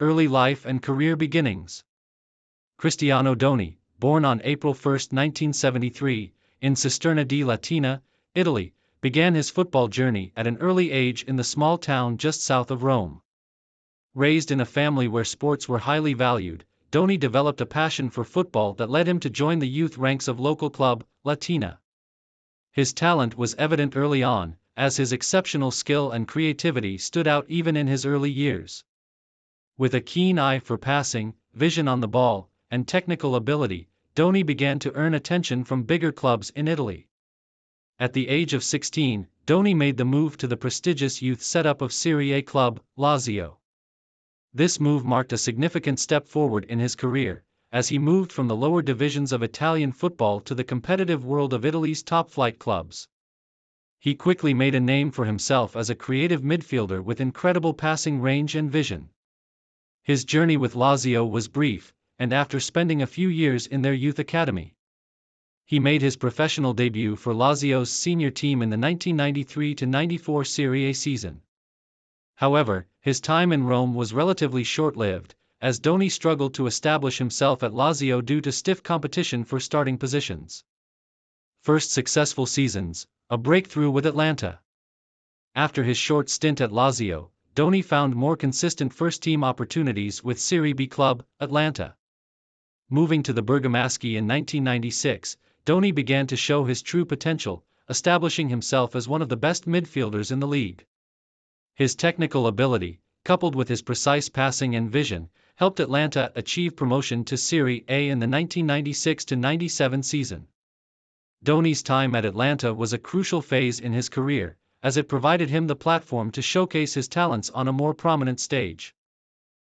Early life and career beginnings. Cristiano Doni, born on April 1, 1973, in Cisterna di Latina, Italy, began his football journey at an early age in the small town just south of Rome. Raised in a family where sports were highly valued, Doni developed a passion for football that led him to join the youth ranks of local club, Latina. His talent was evident early on, as his exceptional skill and creativity stood out even in his early years. With a keen eye for passing, vision on the ball, and technical ability, Doni began to earn attention from bigger clubs in Italy. At the age of 16, Doni made the move to the prestigious youth setup of Serie A club, Lazio. This move marked a significant step forward in his career, as he moved from the lower divisions of Italian football to the competitive world of Italy's top-flight clubs. He quickly made a name for himself as a creative midfielder with incredible passing range and vision. His journey with Lazio was brief, and after spending a few years in their youth academy, he made his professional debut for Lazio's senior team in the 1993-94 Serie A season. However, his time in Rome was relatively short-lived, as Doni struggled to establish himself at Lazio due to stiff competition for starting positions. First successful seasons, a breakthrough with Atlanta. After his short stint at Lazio, Doni found more consistent first-team opportunities with Serie B club, Atlanta. Moving to the Bergamaschi in 1996, Doni began to show his true potential, establishing himself as one of the best midfielders in the league. His technical ability, coupled with his precise passing and vision, helped Atlanta achieve promotion to Serie A in the 1996-97 season. Doni's time at Atlanta was a crucial phase in his career, as it provided him the platform to showcase his talents on a more prominent stage.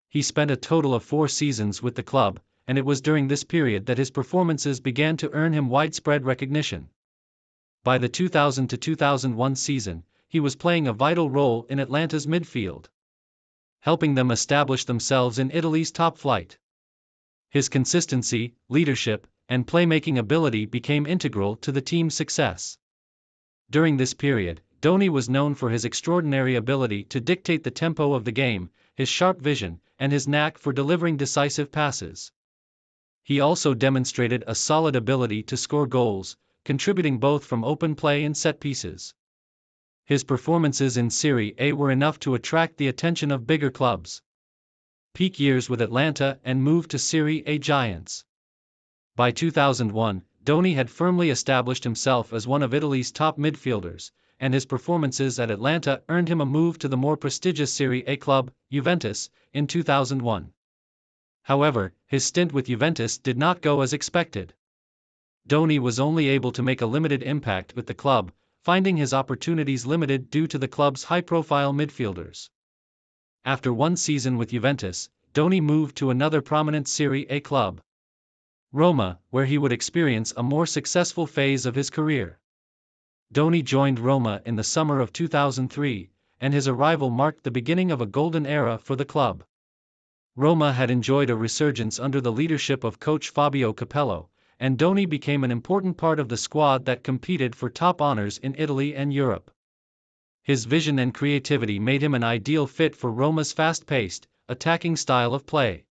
He spent a total of 4 seasons with the club, and it was during this period that his performances began to earn him widespread recognition. By the 2000-2001 season, he was playing a vital role in Atlanta's midfield, helping them establish themselves in Italy's top flight. His consistency, leadership, and playmaking ability became integral to the team's success. During this period, Doni was known for his extraordinary ability to dictate the tempo of the game, his sharp vision, and his knack for delivering decisive passes. He also demonstrated a solid ability to score goals, contributing both from open play and set pieces. His performances in Serie A were enough to attract the attention of bigger clubs. Peak years with Atlanta and moved to Serie A giants. By 2001, Doni had firmly established himself as one of Italy's top midfielders, and his performances at Atlanta earned him a move to the more prestigious Serie A club, Juventus, in 2001. However, his stint with Juventus did not go as expected. Doni was only able to make a limited impact with the club, finding his opportunities limited due to the club's high-profile midfielders. After 1 season with Juventus, Doni moved to another prominent Serie A club, Roma, where he would experience a more successful phase of his career. Doni joined Roma in the summer of 2003, and his arrival marked the beginning of a golden era for the club. Roma had enjoyed a resurgence under the leadership of coach Fabio Capello, and Doni became an important part of the squad that competed for top honors in Italy and Europe. His vision and creativity made him an ideal fit for Roma's fast-paced, attacking style of play.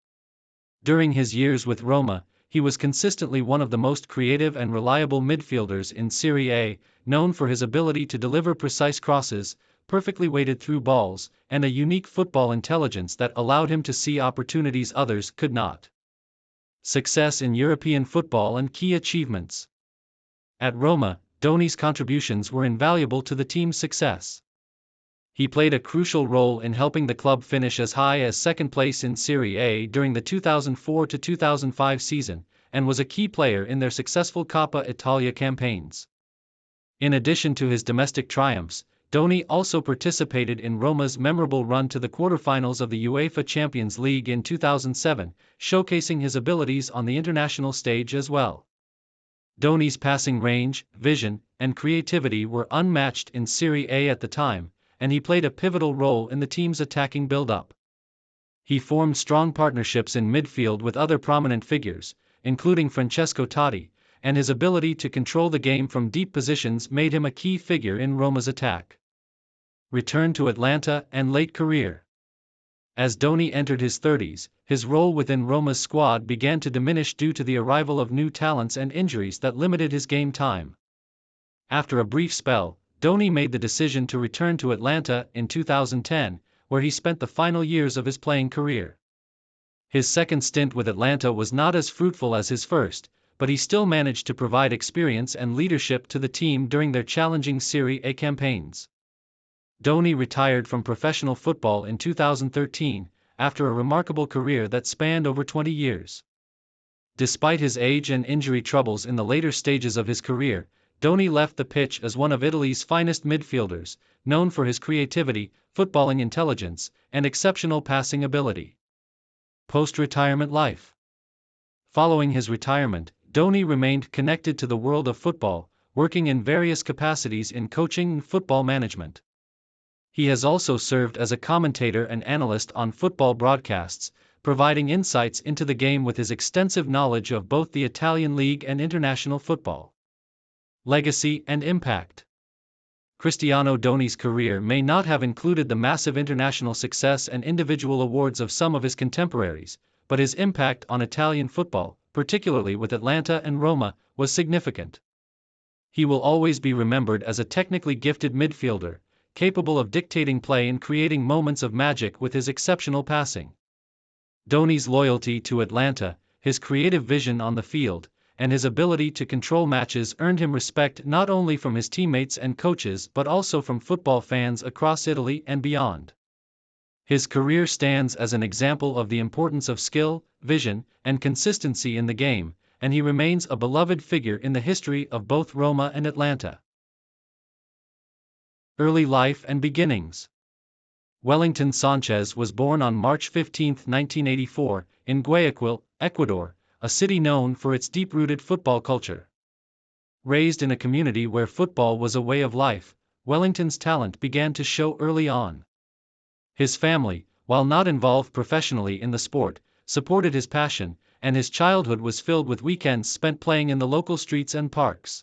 During his years with Roma, he was consistently one of the most creative and reliable midfielders in Serie A, known for his ability to deliver precise crosses, perfectly weighted through balls, and a unique football intelligence that allowed him to see opportunities others could not. Success in European football and key achievements. At Roma, Doni's contributions were invaluable to the team's success. He played a crucial role in helping the club finish as high as second place in Serie A during the 2004-2005 season, and was a key player in their successful Coppa Italia campaigns. In addition to his domestic triumphs, Doni also participated in Roma's memorable run to the quarterfinals of the UEFA Champions League in 2007, showcasing his abilities on the international stage as well. Doni's passing range, vision, and creativity were unmatched in Serie A at the time, and he played a pivotal role in the team's attacking build-up. He formed strong partnerships in midfield with other prominent figures, including Francesco Totti, and his ability to control the game from deep positions made him a key figure in Roma's attack. Return to Atlanta and late career. As Dhoni entered his 30s, his role within Roma's squad began to diminish due to the arrival of new talents and injuries that limited his game time. After a brief spell, Dhoni made the decision to return to Atlanta in 2010, where he spent the final years of his playing career. His second stint with Atlanta was not as fruitful as his first, but he still managed to provide experience and leadership to the team during their challenging Serie A campaigns. Dhoni retired from professional football in 2013, after a remarkable career that spanned over 20 years. Despite his age and injury troubles in the later stages of his career, Dhoni left the pitch as one of Italy's finest midfielders, known for his creativity, footballing intelligence, and exceptional passing ability. Post-retirement life. Following his retirement, Dhoni remained connected to the world of football, working in various capacities in coaching and football management. He has also served as a commentator and analyst on football broadcasts, providing insights into the game with his extensive knowledge of both the Italian league and international football. Legacy and impact. Cristiano Dhoni's career may not have included the massive international success and individual awards of some of his contemporaries, but his impact on Italian football, particularly with Atlanta and Roma, was significant. He will always be remembered as a technically gifted midfielder, capable of dictating play and creating moments of magic with his exceptional passing. Dhoni's loyalty to Atlanta, his creative vision on the field, and his ability to control matches earned him respect not only from his teammates and coaches but also from football fans across Italy and beyond. His career stands as an example of the importance of skill, vision, and consistency in the game, and he remains a beloved figure in the history of both Roma and Atlanta. Early life and beginnings. Wellington Sanchez was born on March 15, 1984, in Guayaquil, Ecuador, a city known for its deep-rooted football culture. Raised in a community where football was a way of life, Wellington's talent began to show early on. His family, while not involved professionally in the sport, supported his passion, and his childhood was filled with weekends spent playing in the local streets and parks.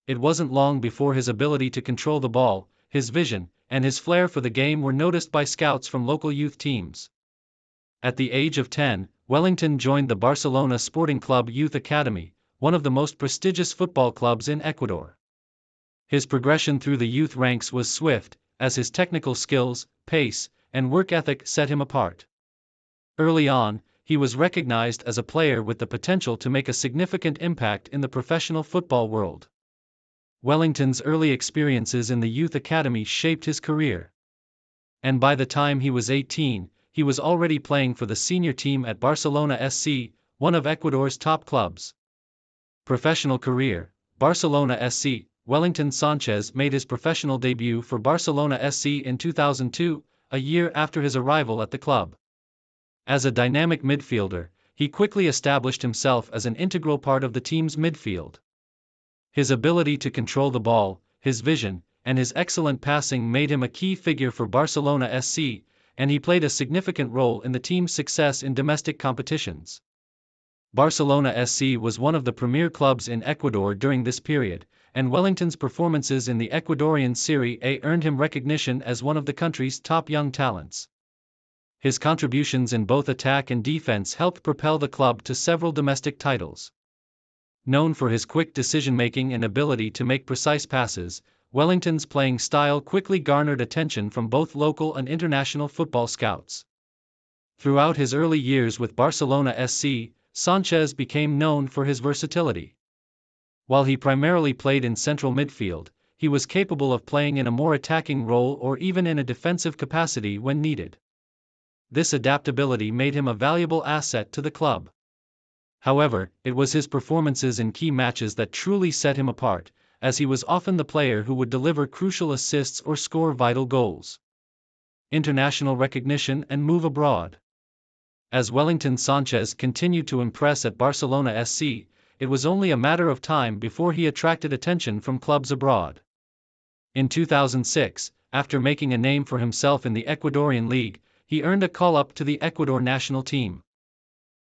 It wasn't long before his ability to control the ball, his vision, and his flair for the game were noticed by scouts from local youth teams. At the age of 10, Wellington joined the Barcelona Sporting Club Youth Academy, one of the most prestigious football clubs in Ecuador. His progression through the youth ranks was swift, as his technical skills, pace, and work ethic set him apart. Early on, he was recognized as a player with the potential to make a significant impact in the professional football world. Wellington's early experiences in the youth academy shaped his career. And by the time he was 18, he was already playing for the senior team at Barcelona SC, one of Ecuador's top clubs. Professional career. Barcelona SC. Wellington Sanchez made his professional debut for Barcelona SC in 2002, a year after his arrival at the club. As a dynamic midfielder, he quickly established himself as an integral part of the team's midfield. His ability to control the ball, his vision, and his excellent passing made him a key figure for Barcelona SC, and he played a significant role in the team's success in domestic competitions. Barcelona SC was one of the premier clubs in Ecuador during this period, and Wellington's performances in the Ecuadorian Serie A earned him recognition as one of the country's top young talents. His contributions in both attack and defense helped propel the club to several domestic titles. Known for his quick decision-making and ability to make precise passes, Wellington's playing style quickly garnered attention from both local and international football scouts. Throughout his early years with Barcelona SC, Sanchez became known for his versatility. While he primarily played in central midfield, he was capable of playing in a more attacking role or even in a defensive capacity when needed. This adaptability made him a valuable asset to the club. However, it was his performances in key matches that truly set him apart, as he was often the player who would deliver crucial assists or score vital goals. International recognition and move abroad. As Wellington Sanchez continued to impress at Barcelona SC, it was only a matter of time before he attracted attention from clubs abroad. In 2006, after making a name for himself in the Ecuadorian League, he earned a call-up to the Ecuador national team.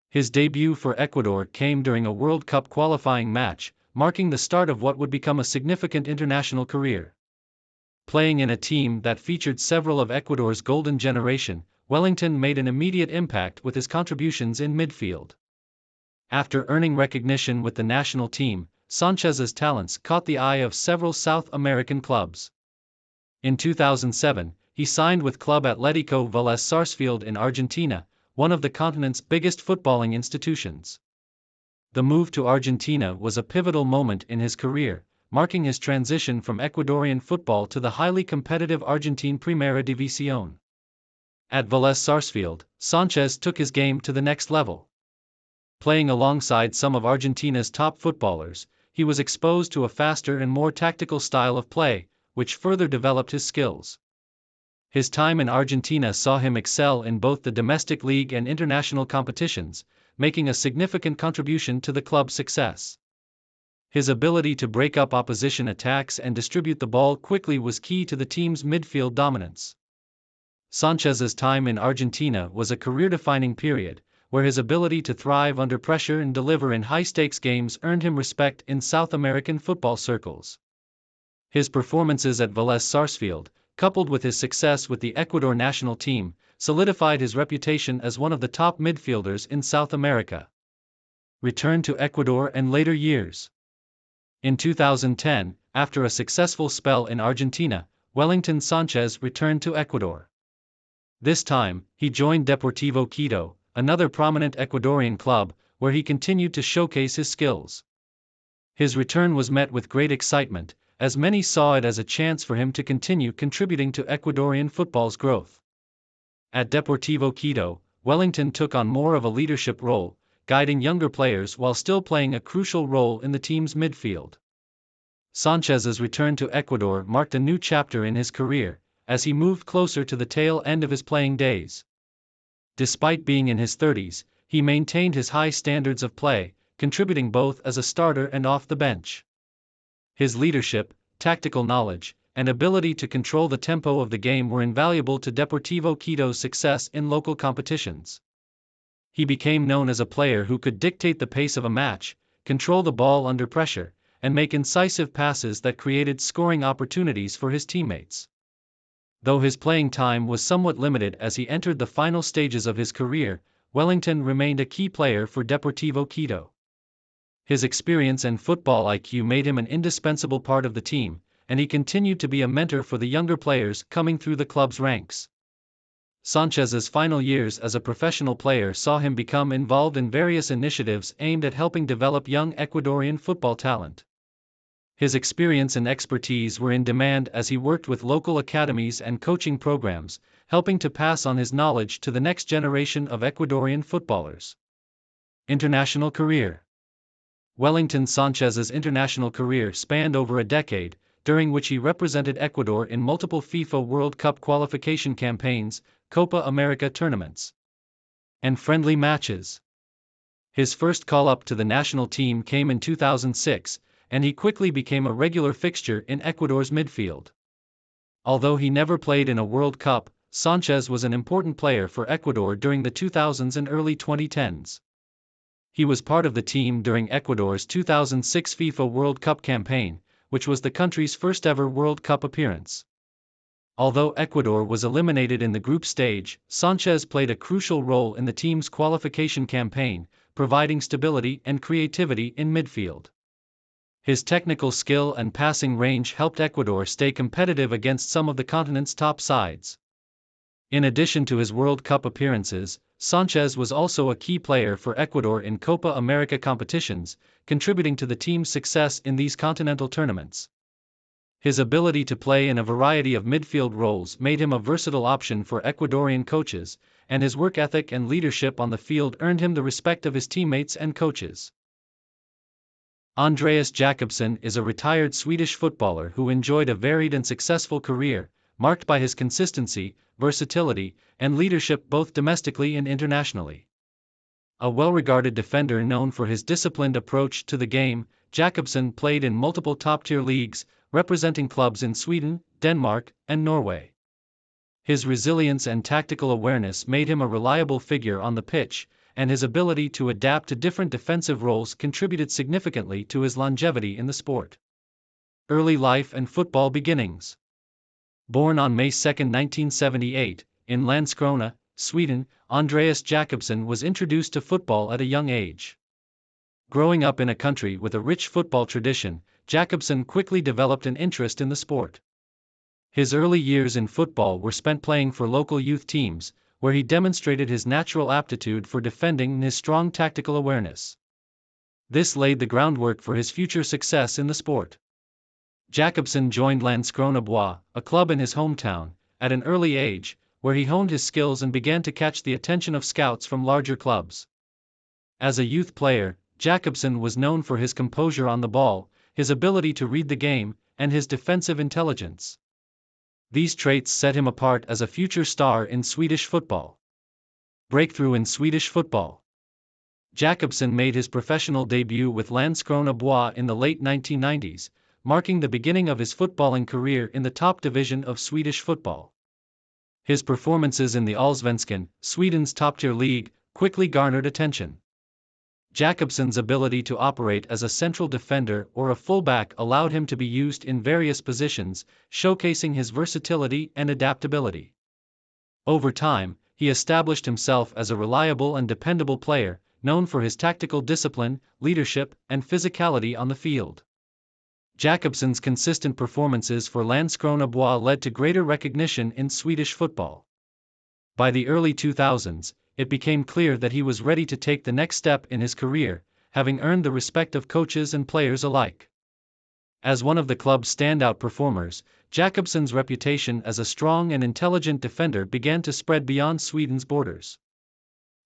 His debut for Ecuador came during a World Cup qualifying match, marking the start of what would become a significant international career. Playing in a team that featured several of Ecuador's golden generation, Wellington made an immediate impact with his contributions in midfield. After earning recognition with the national team, Sanchez's talents caught the eye of several South American clubs. In 2007, he signed with Club Atlético Vélez Sarsfield in Argentina, one of the continent's biggest footballing institutions. The move to Argentina was a pivotal moment in his career, marking his transition from Ecuadorian football to the highly competitive Argentine Primera División. At Vélez Sarsfield, Sanchez took his game to the next level. Playing alongside some of Argentina's top footballers, he was exposed to a faster and more tactical style of play, which further developed his skills. His time in Argentina saw him excel in both the domestic league and international competitions, making a significant contribution to the club's success. His ability to break up opposition attacks and distribute the ball quickly was key to the team's midfield dominance. Sanchez's time in Argentina was a career-defining period, where his ability to thrive under pressure and deliver in high-stakes games earned him respect in South American football circles. His performances at Vélez Sarsfield, coupled with his success with the Ecuador national team, solidified his reputation as one of the top midfielders in South America. Return to Ecuador and later years. In 2010, after a successful spell in Argentina, Wellington Sanchez returned to Ecuador. This time, he joined Deportivo Quito, another prominent Ecuadorian club, where he continued to showcase his skills. His return was met with great excitement, as many saw it as a chance for him to continue contributing to Ecuadorian football's growth. At Deportivo Quito, Wellington took on more of a leadership role, guiding younger players while still playing a crucial role in the team's midfield. Sanchez's return to Ecuador marked a new chapter in his career, as he moved closer to the tail end of his playing days. Despite being in his 30s, he maintained his high standards of play, contributing both as a starter and off the bench. His leadership, tactical knowledge, and ability to control the tempo of the game were invaluable to Deportivo Quito's success in local competitions. He became known as a player who could dictate the pace of a match, control the ball under pressure, and make incisive passes that created scoring opportunities for his teammates. Though his playing time was somewhat limited as he entered the final stages of his career, Wellington remained a key player for Deportivo Quito. His experience and football IQ made him an indispensable part of the team, and he continued to be a mentor for the younger players coming through the club's ranks. Sanchez's final years as a professional player saw him become involved in various initiatives aimed at helping develop young Ecuadorian football talent. His experience and expertise were in demand as he worked with local academies and coaching programs, helping to pass on his knowledge to the next generation of Ecuadorian footballers. International career. Wellington Sanchez's international career spanned over a decade, during which he represented Ecuador in multiple FIFA World Cup qualification campaigns, Copa America tournaments, and friendly matches. His first call-up to the national team came in 2006, and he quickly became a regular fixture in Ecuador's midfield. Although he never played in a World Cup, Sanchez was an important player for Ecuador during the 2000s and early 2010s. He was part of the team during Ecuador's 2006 FIFA World Cup campaign, which was the country's first-ever World Cup appearance. Although Ecuador was eliminated in the group stage, Sanchez played a crucial role in the team's qualification campaign, providing stability and creativity in midfield. His technical skill and passing range helped Ecuador stay competitive against some of the continent's top sides. In addition to his World Cup appearances, Sanchez was also a key player for Ecuador in Copa America competitions, contributing to the team's success in these continental tournaments. His ability to play in a variety of midfield roles made him a versatile option for Ecuadorian coaches, and his work ethic and leadership on the field earned him the respect of his teammates and coaches. Andreas Jakobsson is a retired Swedish footballer who enjoyed a varied and successful career, marked by his consistency, versatility, and leadership both domestically and internationally. A well-regarded defender known for his disciplined approach to the game, Jakobsson played in multiple top-tier leagues, representing clubs in Sweden, Denmark, and Norway. His resilience and tactical awareness made him a reliable figure on the pitch, and his ability to adapt to different defensive roles contributed significantly to his longevity in the sport. Early life and football beginnings. Born on May 2, 1978, in Landskrona, Sweden, Andreas Jakobsen was introduced to football at a young age. Growing up in a country with a rich football tradition, Jakobsen quickly developed an interest in the sport. His early years in football were spent playing for local youth teams, where he demonstrated his natural aptitude for defending and his strong tactical awareness. This laid the groundwork for his future success in the sport. Jakobsen joined Landskrona Bois, a club in his hometown, at an early age, where he honed his skills and began to catch the attention of scouts from larger clubs. As a youth player, Jakobsen was known for his composure on the ball, his ability to read the game, and his defensive intelligence. These traits set him apart as a future star in Swedish football. Breakthrough in Swedish football. Jakobsen made his professional debut with Landskrona Bois in the late 1990s, marking the beginning of his footballing career in the top division of Swedish football. His performances in the Allsvenskan, Sweden's top-tier league, quickly garnered attention. Jakobsen's ability to operate as a central defender or a fullback allowed him to be used in various positions, showcasing his versatility and adaptability. Over time, he established himself as a reliable and dependable player, known for his tactical discipline, leadership, and physicality on the field. Jakobsen's consistent performances for Landskrona Bois led to greater recognition in Swedish football. By the early 2000s, it became clear that he was ready to take the next step in his career, having earned the respect of coaches and players alike. As one of the club's standout performers, Jakobsen's reputation as a strong and intelligent defender began to spread beyond Sweden's borders.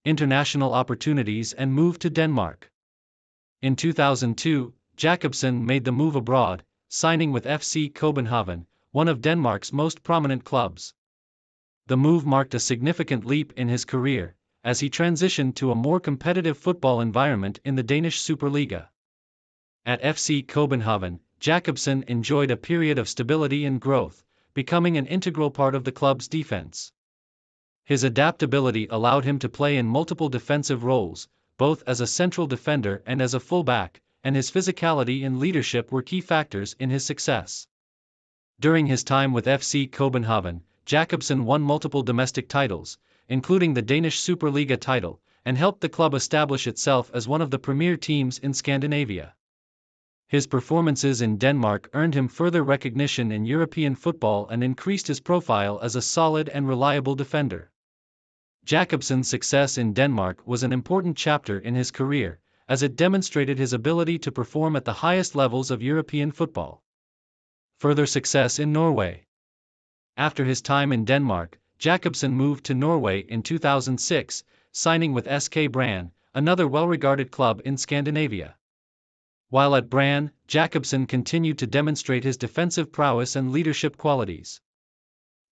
International opportunities and move to Denmark. In 2002, Jakobsen made the move abroad, signing with FC Copenhagen, one of Denmark's most prominent clubs. The move marked a significant leap in his career, as he transitioned to a more competitive football environment in the Danish Superliga. At FC Copenhagen, Jakobsen enjoyed a period of stability and growth, becoming an integral part of the club's defense. His adaptability allowed him to play in multiple defensive roles, both as a central defender and as a fullback, and his physicality and leadership were key factors in his success. During his time with FC Copenhagen, Jakobsen won multiple domestic titles, including the Danish Superliga title, and helped the club establish itself as one of the premier teams in Scandinavia. His performances in Denmark earned him further recognition in European football and increased his profile as a solid and reliable defender. Jakobsen's success in Denmark was an important chapter in his career, as it demonstrated his ability to perform at the highest levels of European football. Further success in Norway. After his time in Denmark, Jakobsen moved to Norway in 2006, signing with SK Brann, another well-regarded club in Scandinavia. While at Brann, Jakobsen continued to demonstrate his defensive prowess and leadership qualities.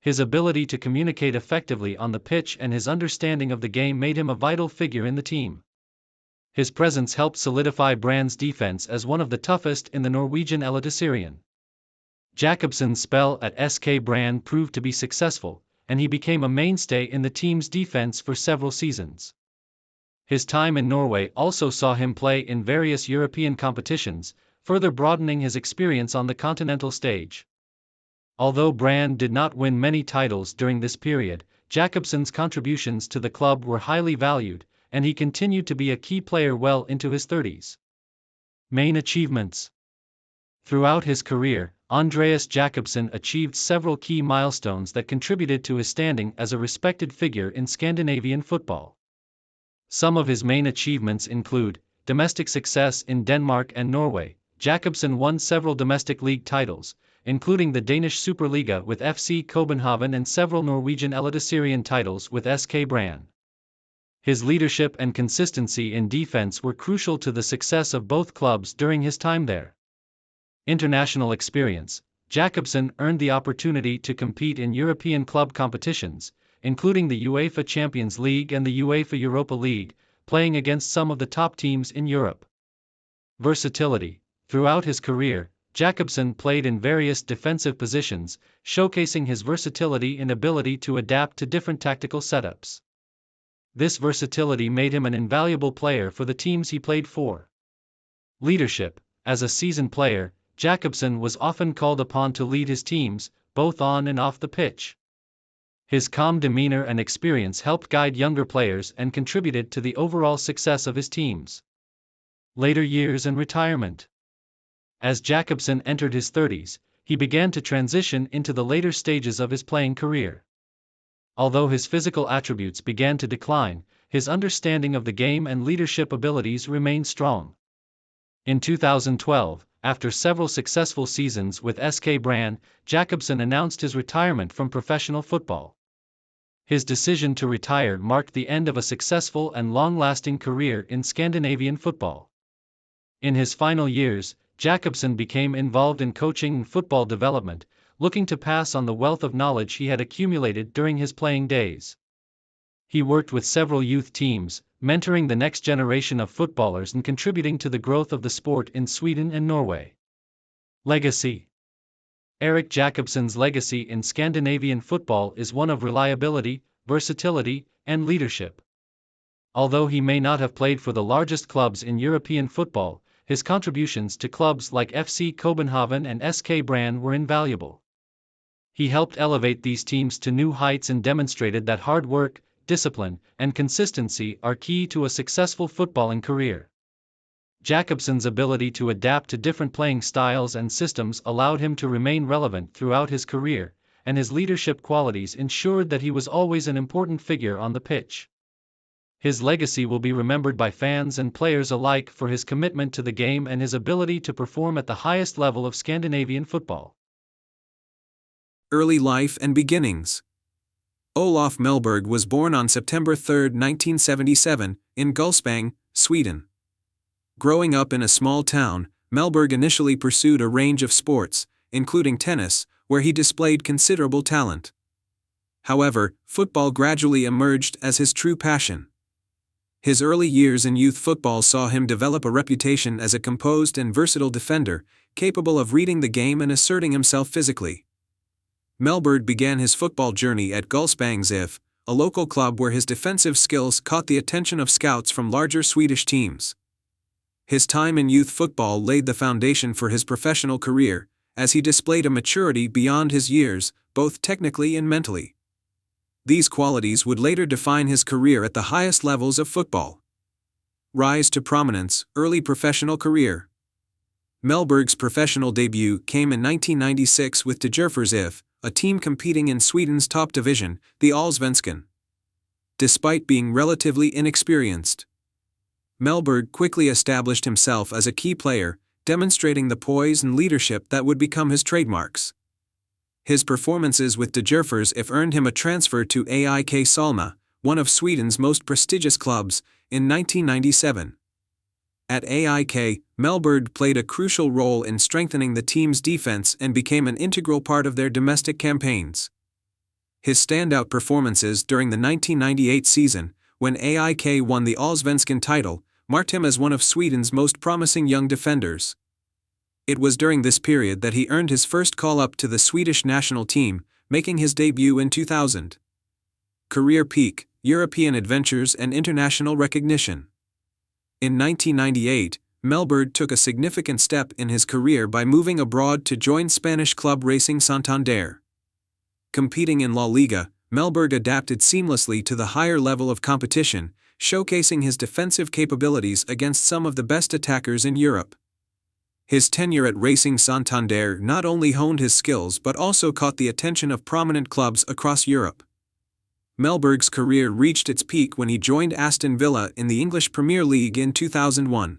His ability to communicate effectively on the pitch and his understanding of the game made him a vital figure in the team. His presence helped solidify Brann's defense as one of the toughest in the Norwegian Eliteserien. Jakobsen's spell at SK Brann proved to be successful, and he became a mainstay in the team's defense for several seasons. His time in Norway also saw him play in various European competitions, further broadening his experience on the continental stage. Although Brann did not win many titles during this period, Jakobsen's contributions to the club were highly valued, and he continued to be a key player well into his 30s. Main achievements. Throughout his career, Andreas Jakobsen achieved several key milestones that contributed to his standing as a respected figure in Scandinavian football. Some of his main achievements include domestic success in Denmark and Norway. Jakobsen won several domestic league titles, including the Danish Superliga with FC Copenhagen and several Norwegian Eliteserien titles with SK Brann. His leadership and consistency in defense were crucial to the success of both clubs during his time there. International experience. Jakobsen earned the opportunity to compete in European club competitions, including the UEFA Champions League and the UEFA Europa League, playing against some of the top teams in Europe. Versatility. Throughout his career, Jakobsen played in various defensive positions, showcasing his versatility and ability to adapt to different tactical setups. This versatility made him an invaluable player for the teams he played for. Leadership. As a seasoned player, Jakobsen was often called upon to lead his teams, both on and off the pitch. His calm demeanor and experience helped guide younger players and contributed to the overall success of his teams. Later years and retirement. As Jakobsson entered his 30s, he began to transition into the later stages of his playing career. Although his physical attributes began to decline, his understanding of the game and leadership abilities remained strong. In 2012, after several successful seasons with SK Brann, Jakobsson announced his retirement from professional football. His decision to retire marked the end of a successful and long-lasting career in Scandinavian football. In his final years, Jakobsson became involved in coaching and football development, looking to pass on the wealth of knowledge he had accumulated during his playing days. He worked with several youth teams, mentoring the next generation of footballers and contributing to the growth of the sport in Sweden and Norway. Legacy. Erik Jakobsson's legacy in Scandinavian football is one of reliability, versatility, and leadership. Although he may not have played for the largest clubs in European football, his contributions to clubs like FC Copenhagen and SK Brann were invaluable. He helped elevate these teams to new heights and demonstrated that hard work, discipline, and consistency are key to a successful footballing career. Jakobsson's ability to adapt to different playing styles and systems allowed him to remain relevant throughout his career, and his leadership qualities ensured that he was always an important figure on the pitch. His legacy will be remembered by fans and players alike for his commitment to the game and his ability to perform at the highest level of Scandinavian football. Early life and beginnings. Olof Mellberg was born on September 3, 1977, in Gullspång, Sweden. Growing up in a small town, Mellberg initially pursued a range of sports, including tennis, where he displayed considerable talent. However, football gradually emerged as his true passion. His early years in youth football saw him develop a reputation as a composed and versatile defender, capable of reading the game and asserting himself physically. Mellberg began his football journey at Gullspångs IF, a local club where his defensive skills caught the attention of scouts from larger Swedish teams. His time in youth football laid the foundation for his professional career, as he displayed a maturity beyond his years, both technically and mentally. These qualities would later define his career at the highest levels of football. Rise to prominence, early professional career. Mellberg's professional debut came in 1996 with Djurgårdens IF, a team competing in Sweden's top division, the Allsvenskan. Despite being relatively inexperienced, Mellberg quickly established himself as a key player, demonstrating the poise and leadership that would become his trademarks. His performances with Djurgårdens IF earned him a transfer to AIK Salma, one of Sweden's most prestigious clubs, in 1997. At AIK, Mellberg played a crucial role in strengthening the team's defense and became an integral part of their domestic campaigns. His standout performances during the 1998 season, when AIK won the Allsvenskan title, marked him as one of Sweden's most promising young defenders. It was during this period that he earned his first call-up to the Swedish national team, making his debut in 2000. Career peak, European adventures and international recognition. In 1998, Mellberg took a significant step in his career by moving abroad to join Spanish club Racing Santander. Competing in La Liga, Mellberg adapted seamlessly to the higher level of competition, showcasing his defensive capabilities against some of the best attackers in Europe. His tenure at Racing Santander not only honed his skills but also caught the attention of prominent clubs across Europe. Mellberg's career reached its peak when he joined Aston Villa in the English Premier League in 2001.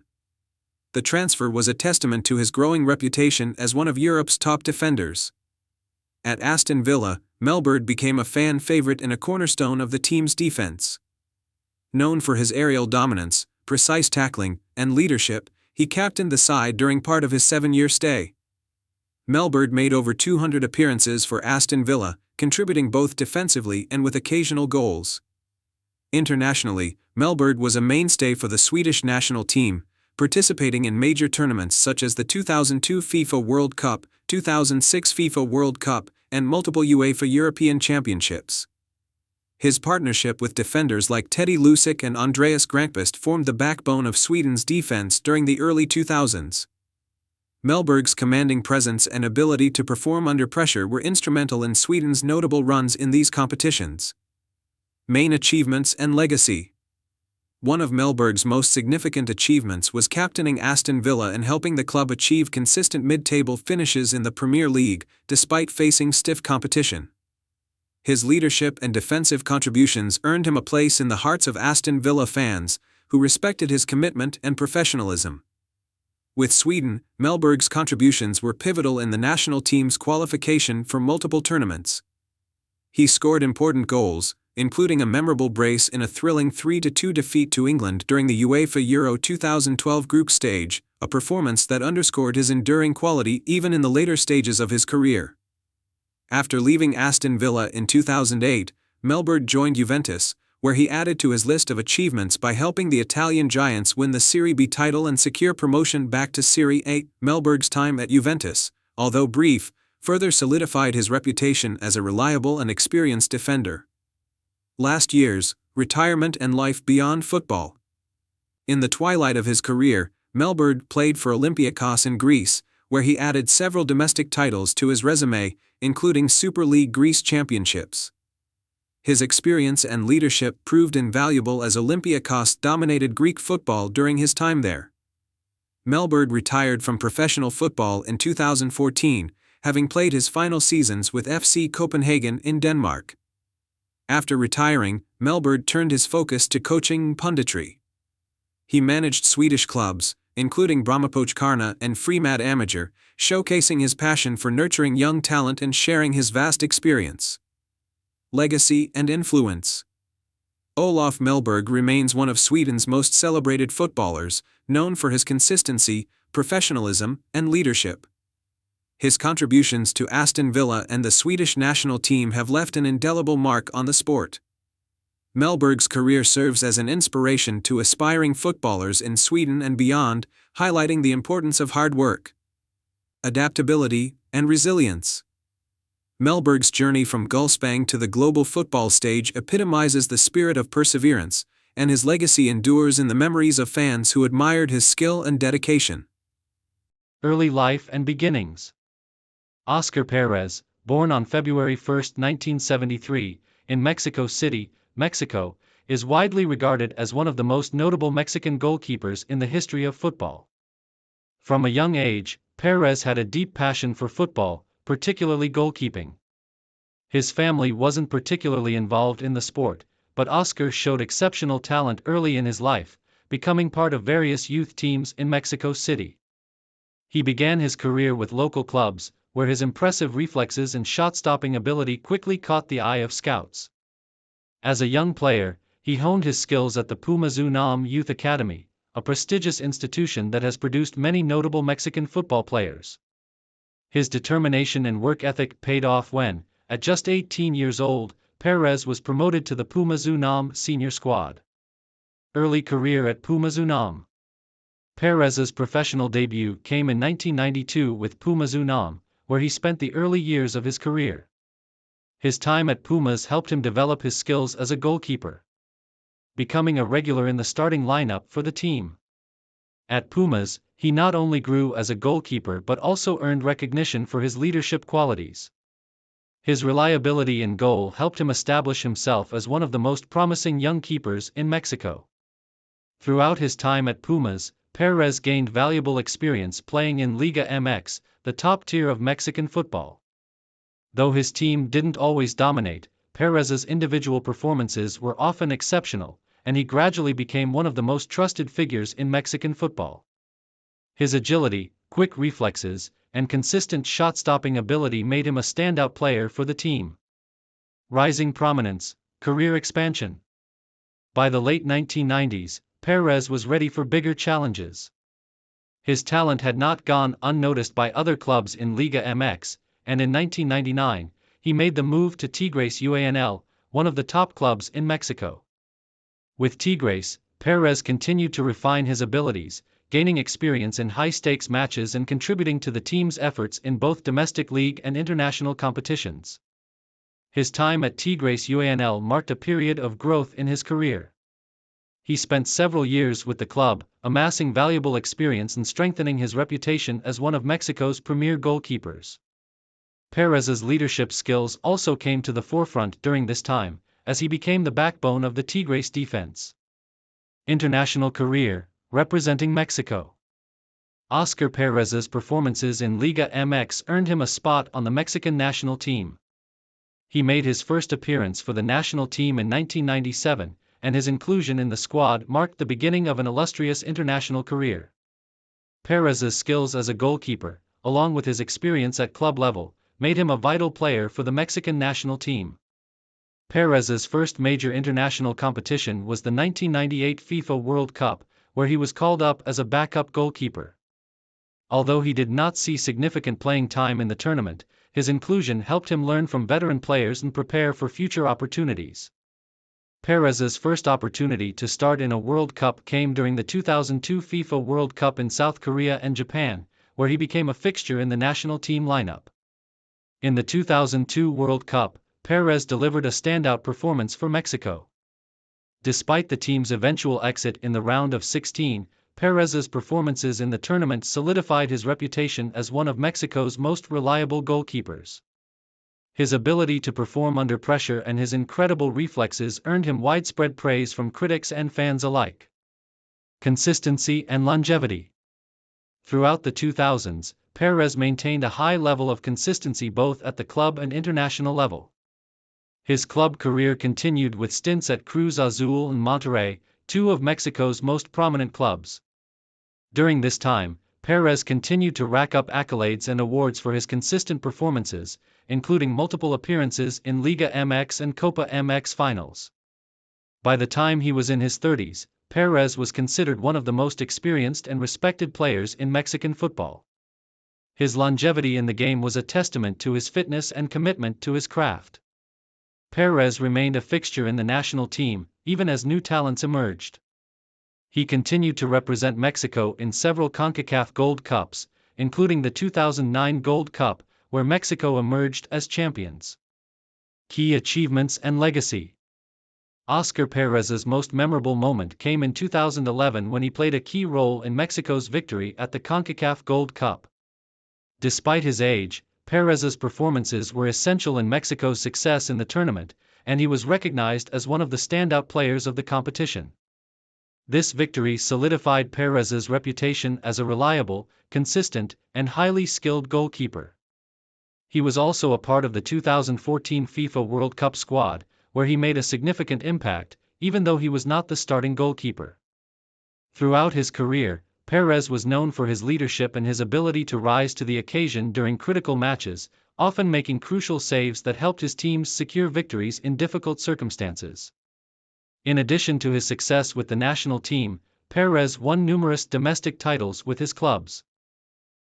The transfer was a testament to his growing reputation as one of Europe's top defenders. At Aston Villa, Mellberg became a fan favorite and a cornerstone of the team's defense. Known for his aerial dominance, precise tackling, and leadership, he captained the side during part of his 7-year stay. Mellberg made over 200 appearances for Aston Villa, contributing both defensively and with occasional goals. Internationally, Mellberg was a mainstay for the Swedish national team, participating in major tournaments such as the 2002 FIFA World Cup, 2006 FIFA World Cup, and multiple UEFA European Championships. His partnership with defenders like Teddy Lucic and Andreas Grankvist formed the backbone of Sweden's defense during the early 2000s. Mellberg's commanding presence and ability to perform under pressure were instrumental in Sweden's notable runs in these competitions. Main achievements and legacy. One of Mellberg's most significant achievements was captaining Aston Villa and helping the club achieve consistent mid-table finishes in the Premier League, despite facing stiff competition. His leadership and defensive contributions earned him a place in the hearts of Aston Villa fans, who respected his commitment and professionalism. With Sweden, Mellberg's contributions were pivotal in the national team's qualification for multiple tournaments. He scored important goals, including a memorable brace in a thrilling 3-2 defeat to England during the UEFA Euro 2012 group stage, a performance that underscored his enduring quality even in the later stages of his career. After leaving Aston Villa in 2008, Mellberg joined Juventus, where he added to his list of achievements by helping the Italian giants win the Serie B title and secure promotion back to Serie A. Mellberg's time at Juventus, although brief, further solidified his reputation as a reliable and experienced defender. Last years, retirement and life beyond football. In the twilight of his career, Mellberg played for Olympiacos in Greece, where he added several domestic titles to his resume, including Super League Greece championships. His experience and leadership proved invaluable as Olympiacos dominated Greek football during his time there. Mellberg retired from professional football in 2014, having played his final seasons with FC Copenhagen in Denmark. After retiring, Mellberg turned his focus to coaching and punditry. He managed Swedish clubs, including Brommapojkarna and Fremad Amager, showcasing his passion for nurturing young talent and sharing his vast experience. Legacy and influence. Olof Mellberg remains one of Sweden's most celebrated footballers, known for his consistency, professionalism, and leadership. His contributions to Aston Villa and the Swedish national team have left an indelible mark on the sport. Mellberg's career serves as an inspiration to aspiring footballers in Sweden and beyond, highlighting the importance of hard work, adaptability, and resilience. Mellberg's journey from Gullspång to the global football stage epitomizes the spirit of perseverance, and his legacy endures in the memories of fans who admired his skill and dedication. Early life and beginnings. Oscar Perez, born on February 1, 1973, in Mexico City, Mexico, is widely regarded as one of the most notable Mexican goalkeepers in the history of football. From a young age, Perez had a deep passion for football, particularly goalkeeping. His family wasn't particularly involved in the sport, but Oscar showed exceptional talent early in his life, becoming part of various youth teams in Mexico City. He began his career with local clubs, where his impressive reflexes and shot-stopping ability quickly caught the eye of scouts. As a young player, he honed his skills at the Pumas UNAM Youth Academy, a prestigious institution that has produced many notable Mexican football players. His determination and work ethic paid off when, at just 18 years old, Perez was promoted to the Pumas UNAM senior squad. Early career at Pumas UNAM. Perez's professional debut came in 1992 with Pumas UNAM, where he spent the early years of his career. His time at Pumas helped him develop his skills as a goalkeeper, becoming a regular in the starting lineup for the team. At Pumas, he not only grew as a goalkeeper but also earned recognition for his leadership qualities. His reliability in goal helped him establish himself as one of the most promising young keepers in Mexico. Throughout his time at Pumas, Perez gained valuable experience playing in Liga MX, the top tier of Mexican football. Though his team didn't always dominate, Perez's individual performances were often exceptional, and he gradually became one of the most trusted figures in Mexican football. His agility, quick reflexes, and consistent shot-stopping ability made him a standout player for the team. Rising prominence, career expansion. By the late 1990s, Perez was ready for bigger challenges. His talent had not gone unnoticed by other clubs in Liga MX, and in 1999, he made the move to Tigres UANL, one of the top clubs in Mexico. With Tigres, Perez continued to refine his abilities, gaining experience in high-stakes matches and contributing to the team's efforts in both domestic league and international competitions. His time at Tigres UANL marked a period of growth in his career. He spent several years with the club, amassing valuable experience and strengthening his reputation as one of Mexico's premier goalkeepers. Perez's leadership skills also came to the forefront during this time, as he became the backbone of the Tigres defense. International career, representing Mexico. Oscar Perez's performances in Liga MX earned him a spot on the Mexican national team. He made his first appearance for the national team in 1997, and his inclusion in the squad marked the beginning of an illustrious international career. Perez's skills as a goalkeeper, along with his experience at club level, made him a vital player for the Mexican national team. Perez's first major international competition was the 1998 FIFA World Cup, where he was called up as a backup goalkeeper. Although he did not see significant playing time in the tournament, his inclusion helped him learn from veteran players and prepare for future opportunities. Perez's first opportunity to start in a World Cup came during the 2002 FIFA World Cup in South Korea and Japan, where he became a fixture in the national team lineup. In the 2002 World Cup, Perez delivered a standout performance for Mexico. Despite the team's eventual exit in the round of 16, Perez's performances in the tournament solidified his reputation as one of Mexico's most reliable goalkeepers. His ability to perform under pressure and his incredible reflexes earned him widespread praise from critics and fans alike. Consistency and longevity. Throughout the 2000s, Perez maintained a high level of consistency both at the club and international level. His club career continued with stints at Cruz Azul and Monterrey, two of Mexico's most prominent clubs. During this time, Perez continued to rack up accolades and awards for his consistent performances, including multiple appearances in Liga MX and Copa MX finals. By the time he was in his 30s, Perez was considered one of the most experienced and respected players in Mexican football. His longevity in the game was a testament to his fitness and commitment to his craft. Perez remained a fixture in the national team, even as new talents emerged. He continued to represent Mexico in several CONCACAF Gold Cups, including the 2009 Gold Cup, where Mexico emerged as champions. Key achievements and legacy. Oscar Perez's most memorable moment came in 2011 when he played a key role in Mexico's victory at the CONCACAF Gold Cup. Despite his age, Perez's performances were essential in Mexico's success in the tournament, and he was recognized as one of the standout players of the competition. This victory solidified Perez's reputation as a reliable, consistent, and highly skilled goalkeeper. He was also a part of the 2014 FIFA World Cup squad, where he made a significant impact, even though he was not the starting goalkeeper. Throughout his career, Perez was known for his leadership and his ability to rise to the occasion during critical matches, often making crucial saves that helped his teams secure victories in difficult circumstances. In addition to his success with the national team, Perez won numerous domestic titles with his clubs.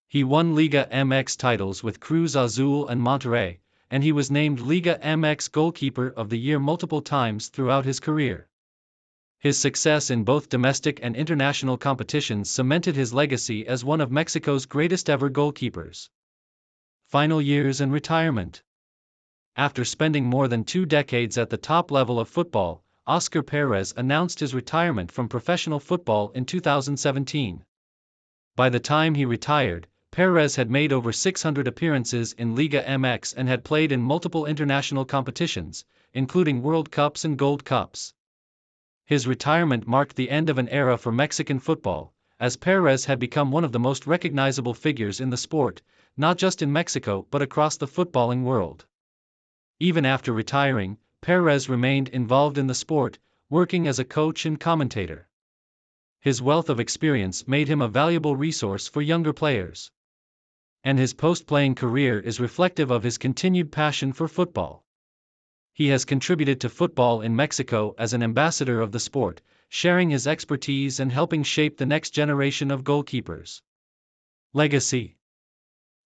He won Liga MX titles with Cruz Azul and Monterrey, and he was named Liga MX Goalkeeper of the Year multiple times throughout his career. His success in both domestic and international competitions cemented his legacy as one of Mexico's greatest ever goalkeepers. Final years and retirement. After spending more than 2 decades at the top level of football, Oscar Perez announced his retirement from professional football in 2017. By the time he retired, Perez had made over 600 appearances in Liga MX and had played in multiple international competitions, including World Cups and Gold Cups. His retirement marked the end of an era for Mexican football, as Perez had become one of the most recognizable figures in the sport, not just in Mexico but across the footballing world. Even after retiring, Perez remained involved in the sport, working as a coach and commentator. His wealth of experience made him a valuable resource for younger players. And his post-playing career is reflective of his continued passion for football. He has contributed to football in Mexico as an ambassador of the sport, sharing his expertise and helping shape the next generation of goalkeepers. Legacy.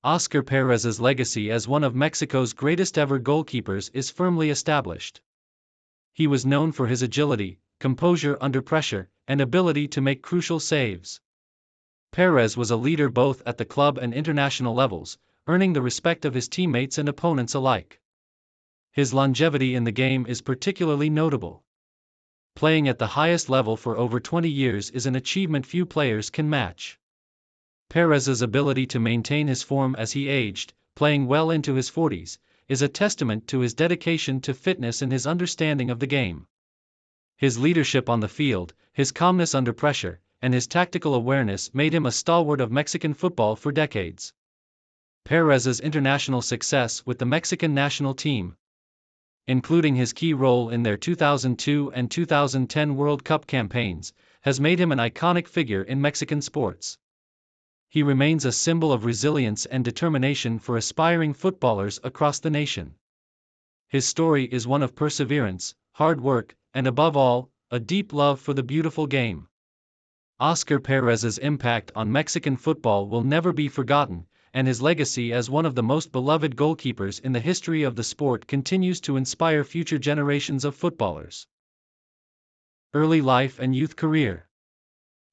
Oscar Perez's legacy as one of Mexico's greatest ever goalkeepers is firmly established. He was known for his agility, composure under pressure, and ability to make crucial saves. Perez was a leader both at the club and international levels, earning the respect of his teammates and opponents alike. His longevity in the game is particularly notable. Playing at the highest level for over 20 years is an achievement few players can match. Perez's ability to maintain his form as he aged, playing well into his 40s, is a testament to his dedication to fitness and his understanding of the game. His leadership on the field, his calmness under pressure, and his tactical awareness made him a stalwart of Mexican football for decades. Perez's international success with the Mexican national team, including his key role in their 2002 and 2010 World Cup campaigns, has made him an iconic figure in Mexican sports. He remains a symbol of resilience and determination for aspiring footballers across the nation. His story is one of perseverance, hard work, and above all, a deep love for the beautiful game. Oscar Perez's impact on Mexican football will never be forgotten, and his legacy as one of the most beloved goalkeepers in the history of the sport continues to inspire future generations of footballers. Early life and youth career.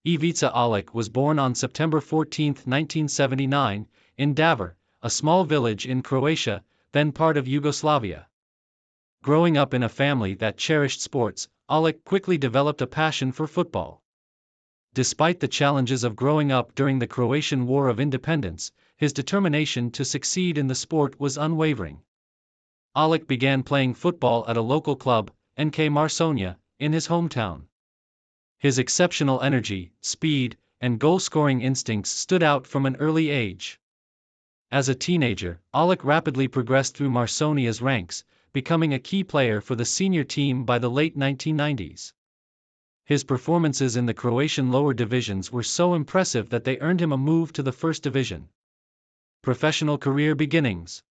Ivica Olic was born on September 14, 1979, in Davor, a small village in Croatia, then part of Yugoslavia. Growing up in a family that cherished sports, Olic quickly developed a passion for football. Despite the challenges of growing up during the Croatian War of Independence, his determination to succeed in the sport was unwavering. Olic began playing football at a local club, NK Marsonia, in his hometown. His exceptional energy, speed, and goal-scoring instincts stood out from an early age. As a teenager, Olic rapidly progressed through Marsonia's ranks, becoming a key player for the senior team by the late 1990s. His performances in the Croatian lower divisions were so impressive that they earned him a move to the first division. Professional career beginnings.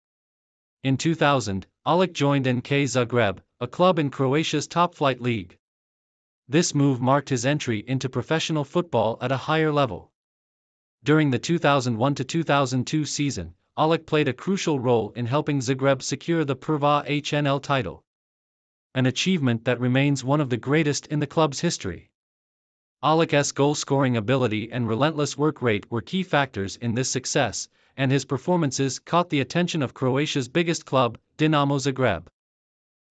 In 2000, Olic joined NK Zagreb, a club in Croatia's top-flight league. This move marked his entry into professional football at a higher level. During the 2001-2002 season, Olic played a crucial role in helping Zagreb secure the Prva HNL title, an achievement that remains one of the greatest in the club's history. Olic's goal-scoring ability and relentless work rate were key factors in this success, and his performances caught the attention of Croatia's biggest club, Dinamo Zagreb.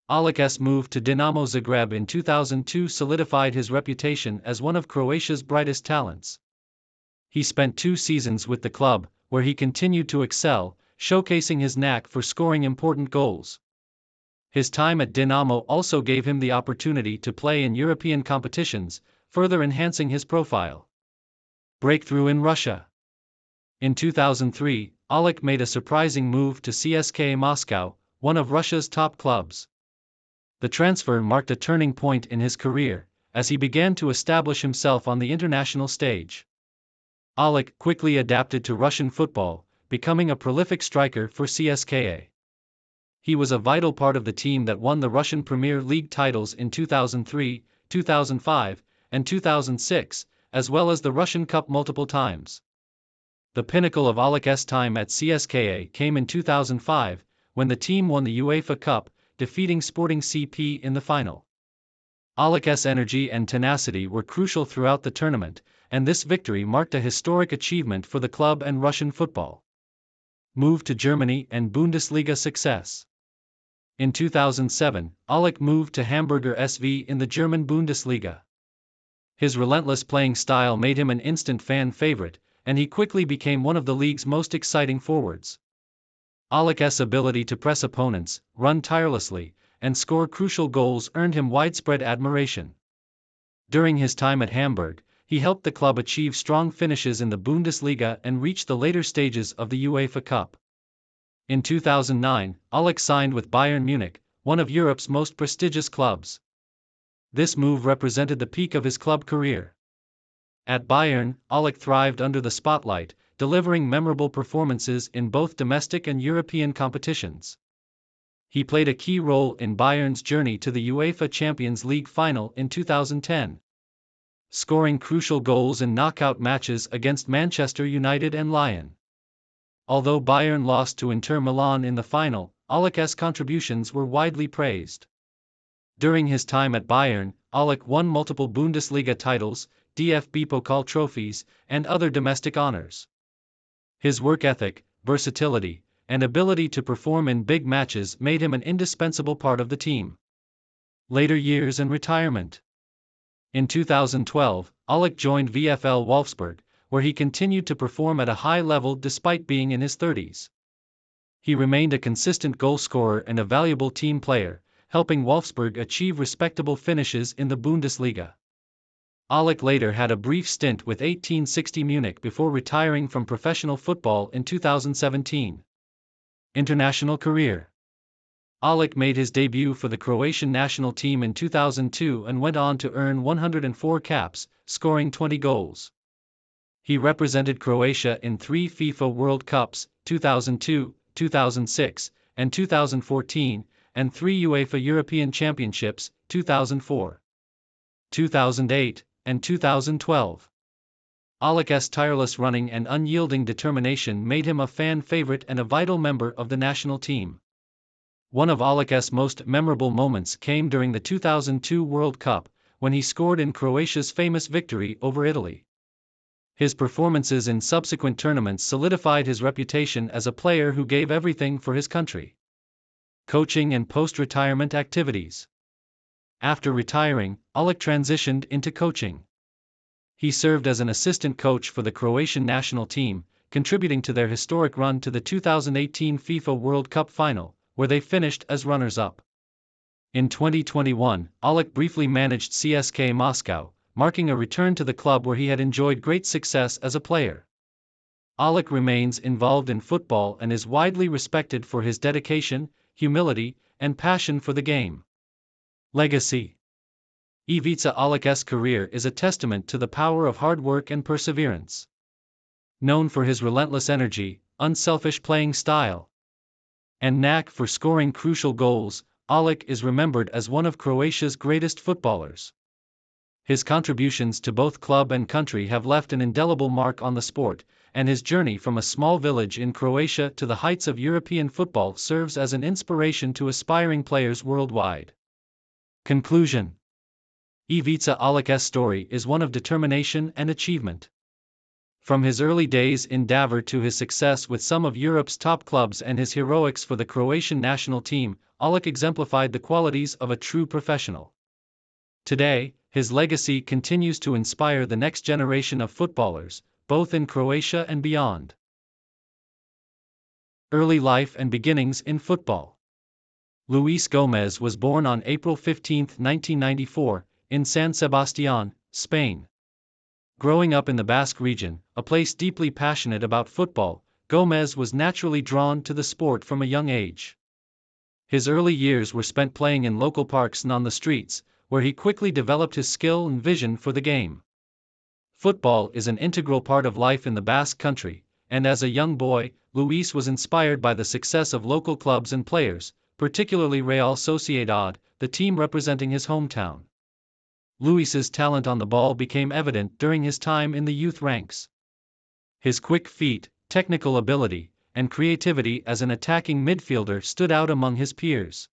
Olic's move to Dinamo Zagreb in 2002 solidified his reputation as one of Croatia's brightest talents. He spent 2 seasons with the club, where he continued to excel, showcasing his knack for scoring important goals. His time at Dinamo also gave him the opportunity to play in European competitions, further enhancing his profile. Breakthrough in Russia. In 2003, Olic made a surprising move to CSKA Moscow, one of Russia's top clubs. The transfer marked a turning point in his career, as he began to establish himself on the international stage. Olic quickly adapted to Russian football, becoming a prolific striker for CSKA. He was a vital part of the team that won the Russian Premier League titles in 2003, 2005, and 2006, as well as the Russian Cup multiple times. The pinnacle of Olic's time at CSKA came in 2005, when the team won the UEFA Cup, defeating Sporting CP in the final. Olic's energy and tenacity were crucial throughout the tournament, and this victory marked a historic achievement for the club and Russian football. Move to Germany and Bundesliga success. In 2007, Olic moved to Hamburger SV in the German Bundesliga. His relentless playing style made him an instant fan favorite, and he quickly became one of the league's most exciting forwards. Olic's ability to press opponents, run tirelessly, and score crucial goals earned him widespread admiration. During his time at Hamburg, he helped the club achieve strong finishes in the Bundesliga and reach the later stages of the UEFA Cup. In 2009, Olic signed with Bayern Munich, one of Europe's most prestigious clubs. This move represented the peak of his club career. At Bayern, Olic thrived under the spotlight, delivering memorable performances in both domestic and European competitions. He played a key role in Bayern's journey to the UEFA Champions League final in 2010, scoring crucial goals in knockout matches against Manchester United and Lyon. Although Bayern lost to Inter Milan in the final, Olic's contributions were widely praised. During his time at Bayern, Olic won multiple Bundesliga titles, DFB Pokal trophies, and other domestic honors. His work ethic, versatility, and ability to perform in big matches made him an indispensable part of the team. Later years and retirement. In 2012, Aulick joined VfL Wolfsburg, where he continued to perform at a high level despite being in his 30s. He remained a consistent goalscorer and a valuable team player, helping Wolfsburg achieve respectable finishes in the Bundesliga. Aulick later had a brief stint with 1860 Munich before retiring from professional football in 2017. International career. Aulick made his debut for the Croatian national team in 2002 and went on to earn 104 caps, scoring 20 goals. He represented Croatia in 3 FIFA World Cups, 2002, 2006, and 2014, and 3 UEFA European Championships, 2004, 2008, and 2012. Aulick's tireless running and unyielding determination made him a fan favorite and a vital member of the national team. One of Aulick's most memorable moments came during the 2002 World Cup, when he scored in Croatia's famous victory over Italy. His performances in subsequent tournaments solidified his reputation as a player who gave everything for his country. Coaching and post-retirement activities. After retiring, Aulick transitioned into coaching. He served as an assistant coach for the Croatian national team, contributing to their historic run to the 2018 FIFA World Cup final, where they finished as runners-up. In 2021, Aulick briefly managed CSKA Moscow, marking a return to the club where he had enjoyed great success as a player. Aulick remains involved in football and is widely respected for his dedication, humility, and passion for the game. Legacy. Ivica Aulick's career is a testament to the power of hard work and perseverance. Known for his relentless energy, unselfish playing style, and knack for scoring crucial goals, Aulick is remembered as one of Croatia's greatest footballers. His contributions to both club and country have left an indelible mark on the sport, and his journey from a small village in Croatia to the heights of European football serves as an inspiration to aspiring players worldwide. Conclusion. Ivica Aulick's story is one of determination and achievement. From his early days in Davor to his success with some of Europe's top clubs and his heroics for the Croatian national team, Aulick exemplified the qualities of a true professional. Today, his legacy continues to inspire the next generation of footballers, both in Croatia and beyond. Early life and beginnings in football. Luis Gomez was born on April 15, 1994, in San Sebastián, Spain. Growing up in the Basque region, a place deeply passionate about football, Gomez was naturally drawn to the sport from a young age. His early years were spent playing in local parks and on the streets, where he quickly developed his skill and vision for the game. Football is an integral part of life in the Basque country, and as a young boy, Luis was inspired by the success of local clubs and players, particularly Real Sociedad, the team representing his hometown. Luis's talent on the ball became evident during his time in the youth ranks. His quick feet, technical ability, and creativity as an attacking midfielder stood out among his peers.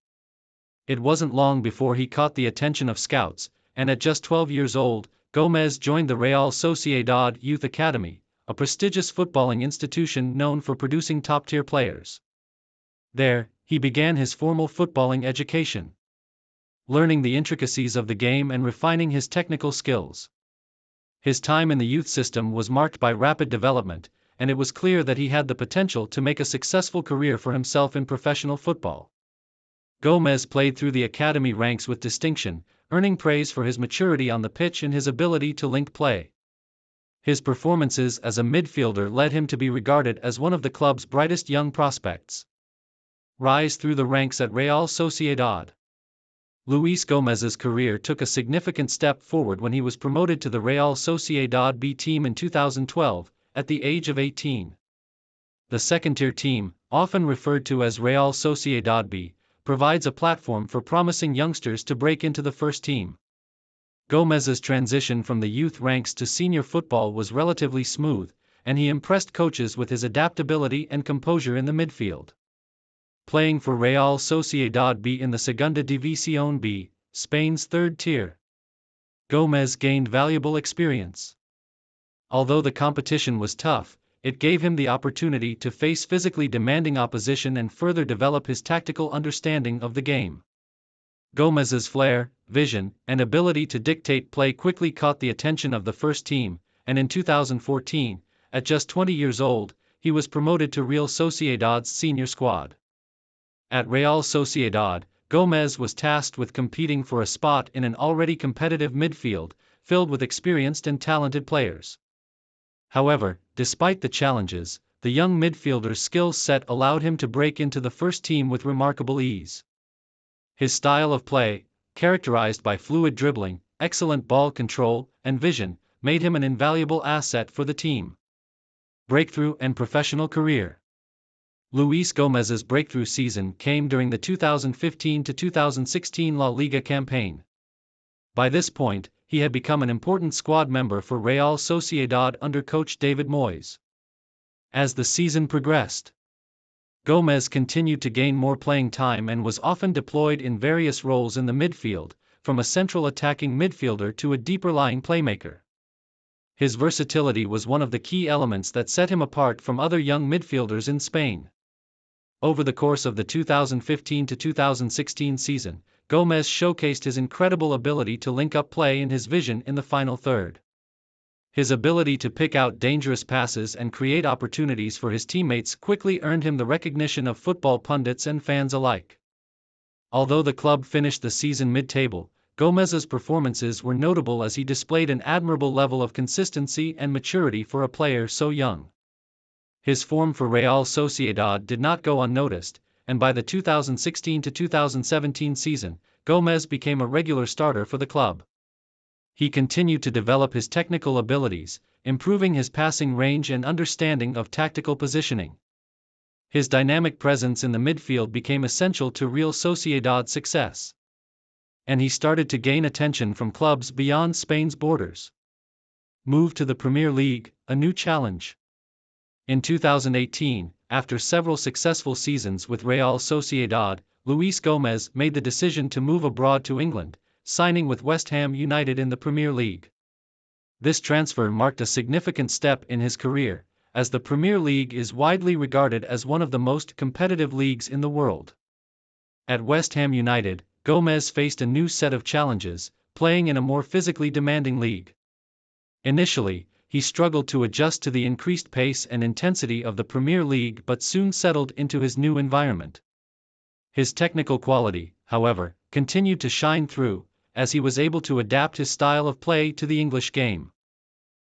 It wasn't long before he caught the attention of scouts, and at just 12 years old, Gomez joined the Real Sociedad Youth Academy, a prestigious footballing institution known for producing top-tier players. There, he began his formal footballing education, learning the intricacies of the game and refining his technical skills. His time in the youth system was marked by rapid development, and it was clear that he had the potential to make a successful career for himself in professional football. Gomez played through the academy ranks with distinction, earning praise for his maturity on the pitch and his ability to link play. His performances as a midfielder led him to be regarded as one of the club's brightest young prospects. Rise through the ranks at Real Sociedad. Luis Gomez's career took a significant step forward when he was promoted to the Real Sociedad B team in 2012, at the age of 18. The second-tier team, often referred to as Real Sociedad B, provides a platform for promising youngsters to break into the first team. Gomez's transition from the youth ranks to senior football was relatively smooth, and he impressed coaches with his adaptability and composure in the midfield. Playing for Real Sociedad B in the Segunda División B, Spain's third tier, Gomez gained valuable experience. Although the competition was tough, it gave him the opportunity to face physically demanding opposition and further develop his tactical understanding of the game. Gomez's flair, vision, and ability to dictate play quickly caught the attention of the first team, and in 2014, at just 20 years old, he was promoted to Real Sociedad's senior squad. At Real Sociedad, Gomez was tasked with competing for a spot in an already competitive midfield, filled with experienced and talented players. However, despite the challenges, the young midfielder's skill set allowed him to break into the first team with remarkable ease. His style of play, characterized by fluid dribbling, excellent ball control, and vision, made him an invaluable asset for the team. Breakthrough and professional career. Luis Gomez's breakthrough season came during the 2015-2016 La Liga campaign. By this point, he had become an important squad member for Real Sociedad under coach David Moyes. As the season progressed, Gomez continued to gain more playing time and was often deployed in various roles in the midfield, from a central attacking midfielder to a deeper-lying playmaker. His versatility was one of the key elements that set him apart from other young midfielders in Spain. Over the course of the 2015-2016 season, Gomez showcased his incredible ability to link up play and his vision in the final third. His ability to pick out dangerous passes and create opportunities for his teammates quickly earned him the recognition of football pundits and fans alike. Although the club finished the season mid-table, Gomez's performances were notable as he displayed an admirable level of consistency and maturity for a player so young. His form for Real Sociedad did not go unnoticed, and by the 2016-2017 season, Gomez became a regular starter for the club. He continued to develop his technical abilities, improving his passing range and understanding of tactical positioning. His dynamic presence in the midfield became essential to Real Sociedad's success. And he started to gain attention from clubs beyond Spain's borders. Move to the Premier League, a new challenge. In 2018, after several successful seasons with Real Sociedad, Luis Gomez made the decision to move abroad to England, signing with West Ham United in the Premier League. This transfer marked a significant step in his career, as the Premier League is widely regarded as one of the most competitive leagues in the world. At West Ham United, Gomez faced a new set of challenges, playing in a more physically demanding league. Initially, he struggled to adjust to the increased pace and intensity of the Premier League but soon settled into his new environment. His technical quality, however, continued to shine through, as he was able to adapt his style of play to the English game.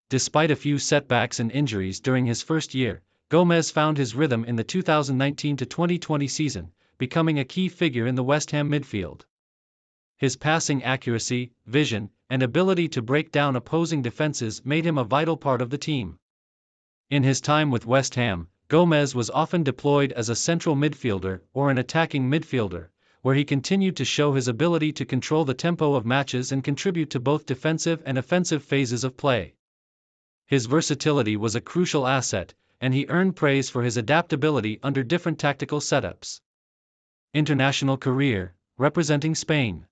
Despite a few setbacks and injuries during his first year, Gomez found his rhythm in the 2019-2020 season, becoming a key figure in the West Ham midfield. His passing accuracy, vision, and ability to break down opposing defenses made him a vital part of the team. In his time with West Ham, Gomez was often deployed as a central midfielder or an attacking midfielder, where he continued to show his ability to control the tempo of matches and contribute to both defensive and offensive phases of play. His versatility was a crucial asset, and he earned praise for his adaptability under different tactical setups. International career, representing Spain.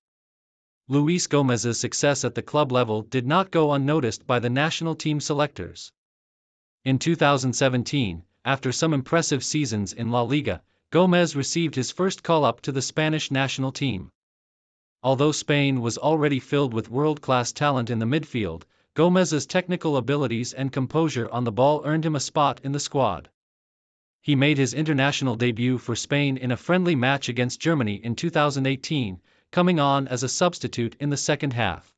Luis Gomez's success at the club level did not go unnoticed by the national team selectors. In 2017, after some impressive seasons in La Liga, Gomez received his first call-up to the Spanish national team. Although Spain was already filled with world-class talent in the midfield, Gomez's technical abilities and composure on the ball earned him a spot in the squad. He made his international debut for Spain in a friendly match against Germany in 2018, coming on as a substitute in the second half.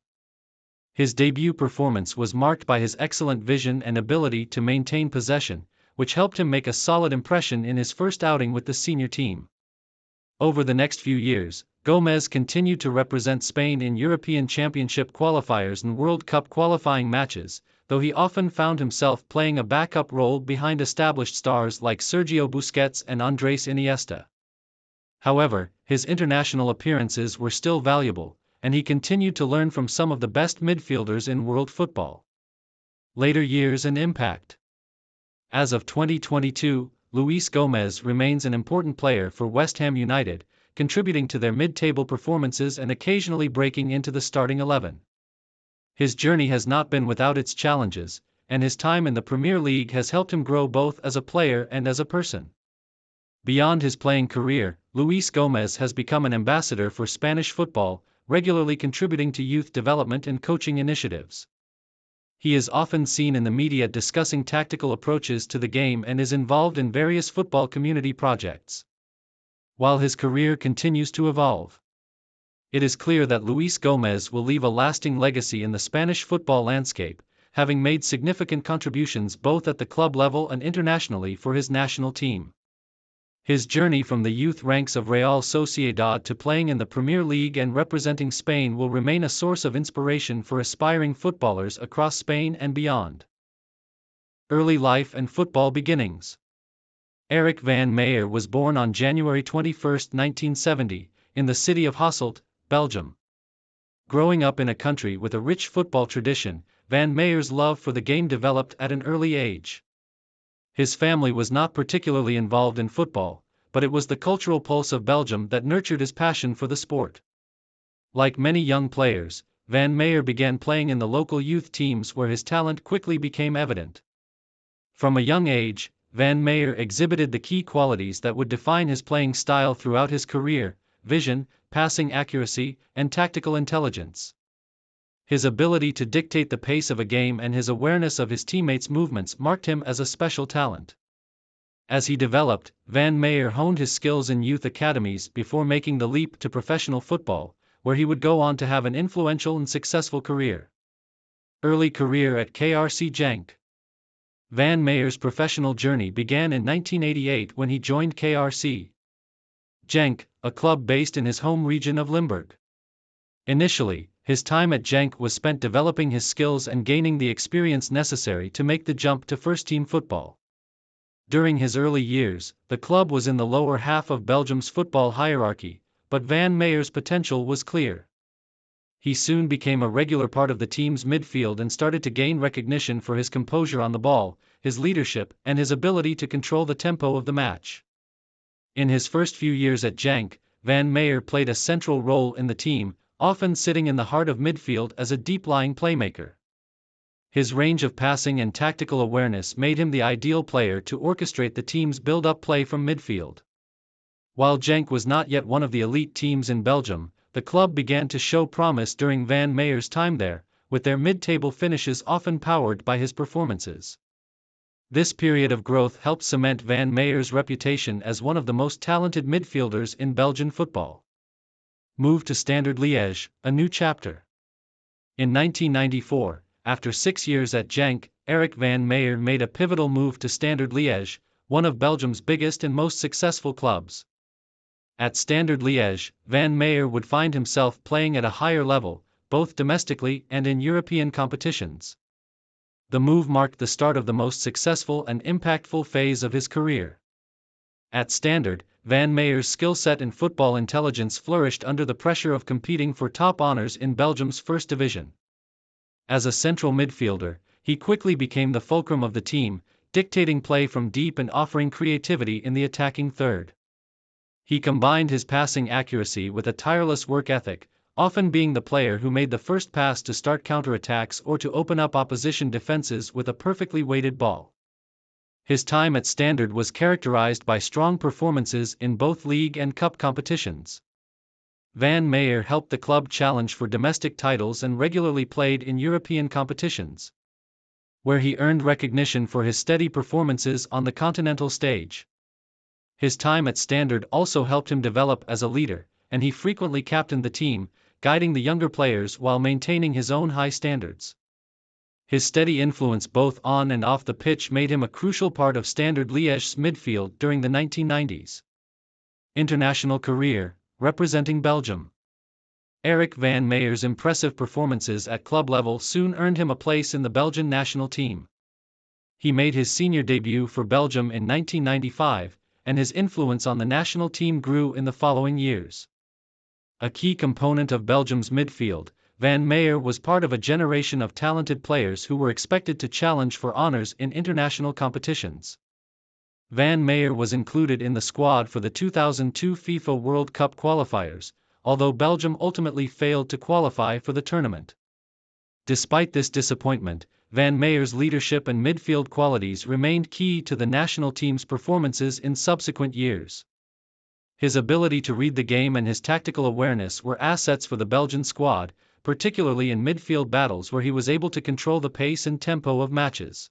His debut performance was marked by his excellent vision and ability to maintain possession, which helped him make a solid impression in his first outing with the senior team. Over the next few years, Gomez continued to represent Spain in European Championship qualifiers and World Cup qualifying matches, though he often found himself playing a backup role behind established stars like Sergio Busquets and Andrés Iniesta. However, his international appearances were still valuable, and he continued to learn from some of the best midfielders in world football. Later years and impact. As of 2022, Luis Gomez remains an important player for West Ham United, contributing to their mid-table performances and occasionally breaking into the starting 11. His journey has not been without its challenges, and his time in the Premier League has helped him grow both as a player and as a person. Beyond his playing career, Luis Gomez has become an ambassador for Spanish football, regularly contributing to youth development and coaching initiatives. He is often seen in the media discussing tactical approaches to the game and is involved in various football community projects. While his career continues to evolve, it is clear that Luis Gomez will leave a lasting legacy in the Spanish football landscape, having made significant contributions both at the club level and internationally for his national team. His journey from the youth ranks of Real Sociedad to playing in the Premier League and representing Spain will remain a source of inspiration for aspiring footballers across Spain and beyond. Early life and football beginnings. Eric van Meyer was born on January 21, 1970, in the city of Hasselt, Belgium. Growing up in a country with a rich football tradition, Van Meyer's love for the game developed at an early age. His family was not particularly involved in football, but it was the cultural pulse of Belgium that nurtured his passion for the sport. Like many young players, Van Meyer began playing in the local youth teams where his talent quickly became evident. From a young age, Van Meyer exhibited the key qualities that would define his playing style throughout his career: vision, passing accuracy, and tactical intelligence. His ability to dictate the pace of a game and his awareness of his teammates' movements marked him as a special talent. As he developed, Van Meyer honed his skills in youth academies before making the leap to professional football, where he would go on to have an influential and successful career. Early career at KRC Genk. Van Meyer's professional journey began in 1988 when he joined KRC Genk, a club based in his home region of Limburg. Initially, his time at Genk was spent developing his skills and gaining the experience necessary to make the jump to first-team football. During his early years, the club was in the lower half of Belgium's football hierarchy, but Van Meyer's potential was clear. He soon became a regular part of the team's midfield and started to gain recognition for his composure on the ball, his leadership, and his ability to control the tempo of the match. In his first few years at Genk, Van Meyer played a central role in the team, often sitting in the heart of midfield as a deep-lying playmaker. His range of passing and tactical awareness made him the ideal player to orchestrate the team's build-up play from midfield. While Genk was not yet one of the elite teams in Belgium, the club began to show promise during Van Meyer's time there, with their mid-table finishes often powered by his performances. This period of growth helped cement Van Meyer's reputation as one of the most talented midfielders in Belgian football. Move to Standard Liège, a new chapter. In 1994, after 6 years at Genk, Eric van Meyer made a pivotal move to Standard Liège, one of Belgium's biggest and most successful clubs. At Standard Liège, Van Meyer would find himself playing at a higher level, both domestically and in European competitions. The move marked the start of the most successful and impactful phase of his career. At Standard, Van Meyer's skill set and football intelligence flourished under the pressure of competing for top honors in Belgium's first division. As a central midfielder, he quickly became the fulcrum of the team, dictating play from deep and offering creativity in the attacking third. He combined his passing accuracy with a tireless work ethic, often being the player who made the first pass to start counterattacks or to open up opposition defenses with a perfectly weighted ball. His time at Standard was characterized by strong performances in both league and cup competitions. Van Meyer helped the club challenge for domestic titles and regularly played in European competitions, where he earned recognition for his steady performances on the continental stage. His time at Standard also helped him develop as a leader, and he frequently captained the team, guiding the younger players while maintaining his own high standards. His steady influence both on and off the pitch made him a crucial part of Standard Liège's midfield during the 1990s. International career, representing Belgium. Eric van Meyer's impressive performances at club level soon earned him a place in the Belgian national team. He made his senior debut for Belgium in 1995, and his influence on the national team grew in the following years. A key component of Belgium's midfield, Van Meyer was part of a generation of talented players who were expected to challenge for honors in international competitions. Van Meyer was included in the squad for the 2002 FIFA World Cup qualifiers, although Belgium ultimately failed to qualify for the tournament. Despite this disappointment, Van Meyer's leadership and midfield qualities remained key to the national team's performances in subsequent years. His ability to read the game and his tactical awareness were assets for the Belgian squad, particularly in midfield battles where he was able to control the pace and tempo of matches.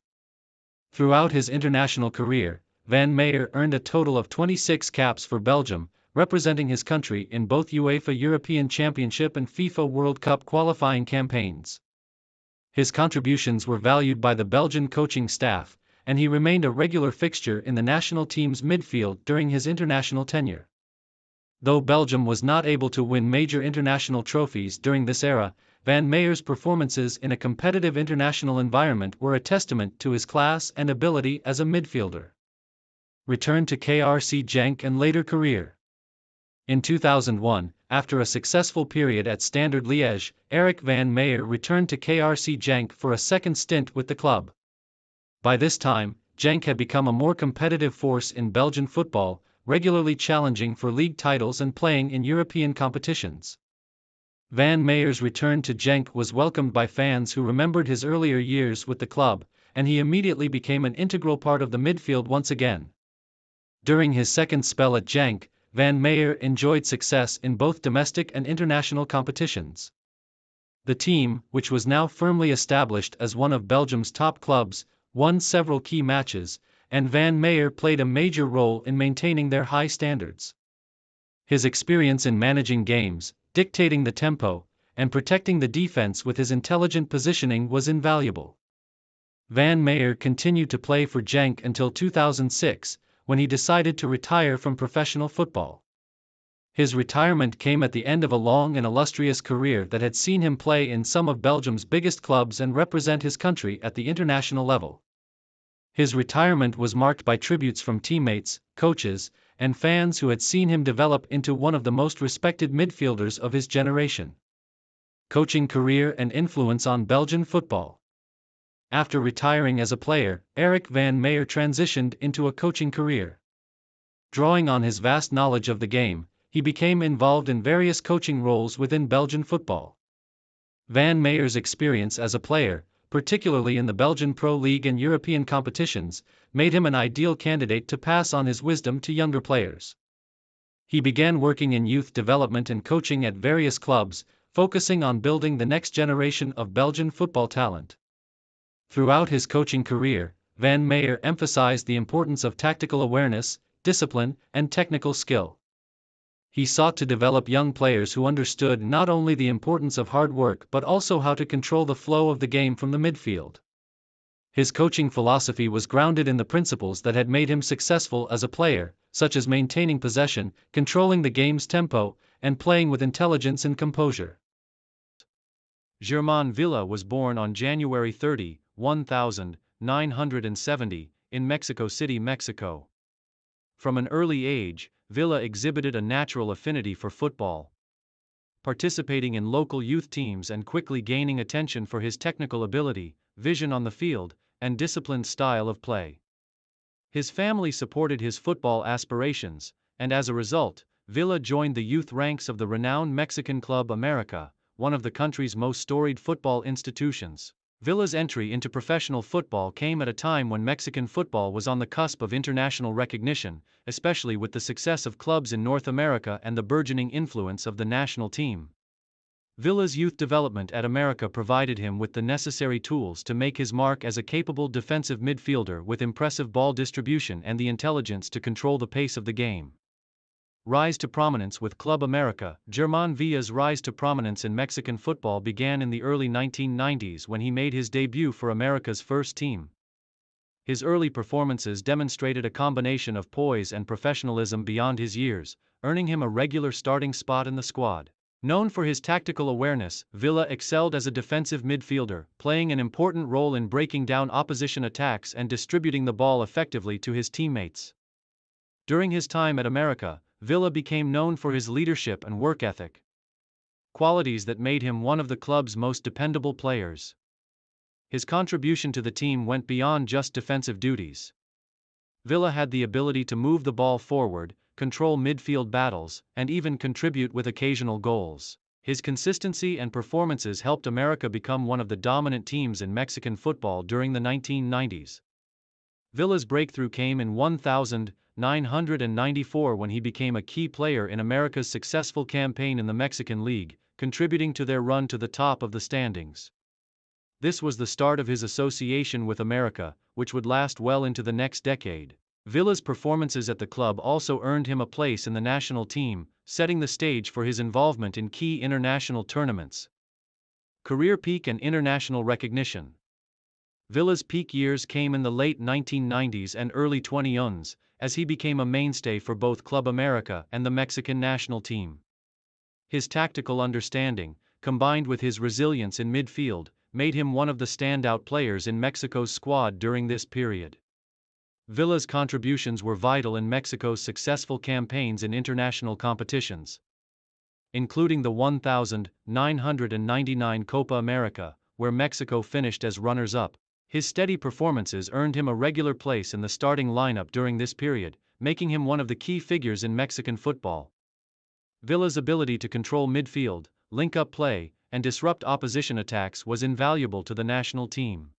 Throughout his international career, Van Meyer earned a total of 26 caps for Belgium, representing his country in both UEFA European Championship and FIFA World Cup qualifying campaigns. His contributions were valued by the Belgian coaching staff, and he remained a regular fixture in the national team's midfield during his international tenure. Though Belgium was not able to win major international trophies during this era, Van Meyer's performances in a competitive international environment were a testament to his class and ability as a midfielder. Return to KRC Genk and later career. In 2001, after a successful period at Standard Liège, Eric Van Meyer returned to KRC Genk for a second stint with the club. By this time, Genk had become a more competitive force in Belgian football, regularly challenging for league titles and playing in European competitions. Van Meyer's return to Genk was welcomed by fans who remembered his earlier years with the club, and he immediately became an integral part of the midfield once again. During his second spell at Genk, Van Meyer enjoyed success in both domestic and international competitions. The team, which was now firmly established as one of Belgium's top clubs, won several key matches, and Van Meyer played a major role in maintaining their high standards. His experience in managing games, dictating the tempo, and protecting the defense with his intelligent positioning was invaluable. Van Meyer continued to play for Genk until 2006, when he decided to retire from professional football. His retirement came at the end of a long and illustrious career that had seen him play in some of Belgium's biggest clubs and represent his country at the international level. His retirement was marked by tributes from teammates, coaches, and fans who had seen him develop into one of the most respected midfielders of his generation. Coaching career and influence on Belgian football. After retiring as a player, Eric Van Meyer transitioned into a coaching career. Drawing on his vast knowledge of the game, he became involved in various coaching roles within Belgian football. Van Meyer's experience as a player, particularly in the Belgian Pro League and European competitions, made him an ideal candidate to pass on his wisdom to younger players. He began working in youth development and coaching at various clubs, focusing on building the next generation of Belgian football talent. Throughout his coaching career, Van Meyer emphasized the importance of tactical awareness, discipline, and technical skill. He sought to develop young players who understood not only the importance of hard work but also how to control the flow of the game from the midfield. His coaching philosophy was grounded in the principles that had made him successful as a player, such as maintaining possession, controlling the game's tempo, and playing with intelligence and composure. Germain Villa was born on January 30, 1970, in Mexico City, Mexico. From an early age, Villa exhibited a natural affinity for football, participating in local youth teams and quickly gaining attention for his technical ability, vision on the field, and disciplined style of play. His family supported his football aspirations, and as a result, Villa joined the youth ranks of the renowned Mexican club America, one of the country's most storied football institutions. Villa's entry into professional football came at a time when Mexican football was on the cusp of international recognition, especially with the success of clubs in North America and the burgeoning influence of the national team. Villa's youth development at America provided him with the necessary tools to make his mark as a capable defensive midfielder with impressive ball distribution and the intelligence to control the pace of the game. Rise to prominence with Club America. Germain Villa's rise to prominence in Mexican football began in the early 1990s when he made his debut for America's first team. His early performances demonstrated a combination of poise and professionalism beyond his years, earning him a regular starting spot in the squad. Known for his tactical awareness, Villa excelled as a defensive midfielder, playing an important role in breaking down opposition attacks and distributing the ball effectively to his teammates. During his time at America, Villa became known for his leadership and work ethic, qualities that made him one of the club's most dependable players. His contribution to the team went beyond just defensive duties. Villa had the ability to move the ball forward, control midfield battles, and even contribute with occasional goals. His consistency and performances helped America become one of the dominant teams in Mexican football during the 1990s. Villa's breakthrough came in 1991 1994 when he became a key player in America's successful campaign in the Mexican League, contributing to their run to the top of the standings. This was the start of his association with America, which would last well into the next decade. Villa's performances at the club also earned him a place in the national team, setting the stage for his involvement in key international tournaments. Career peak and international recognition. Villa's peak years came in the late 1990s and early 2010s, as he became a mainstay for both Club America and the Mexican national team. His tactical understanding, combined with his resilience in midfield, made him one of the standout players in Mexico's squad during this period. Villa's contributions were vital in Mexico's successful campaigns in international competitions, including the 1999 Copa America, where Mexico finished as runners-up. His steady performances earned him a regular place in the starting lineup during this period, making him one of the key figures in Mexican football. Villa's ability to control midfield, link-up play, and disrupt opposition attacks was invaluable to the national team.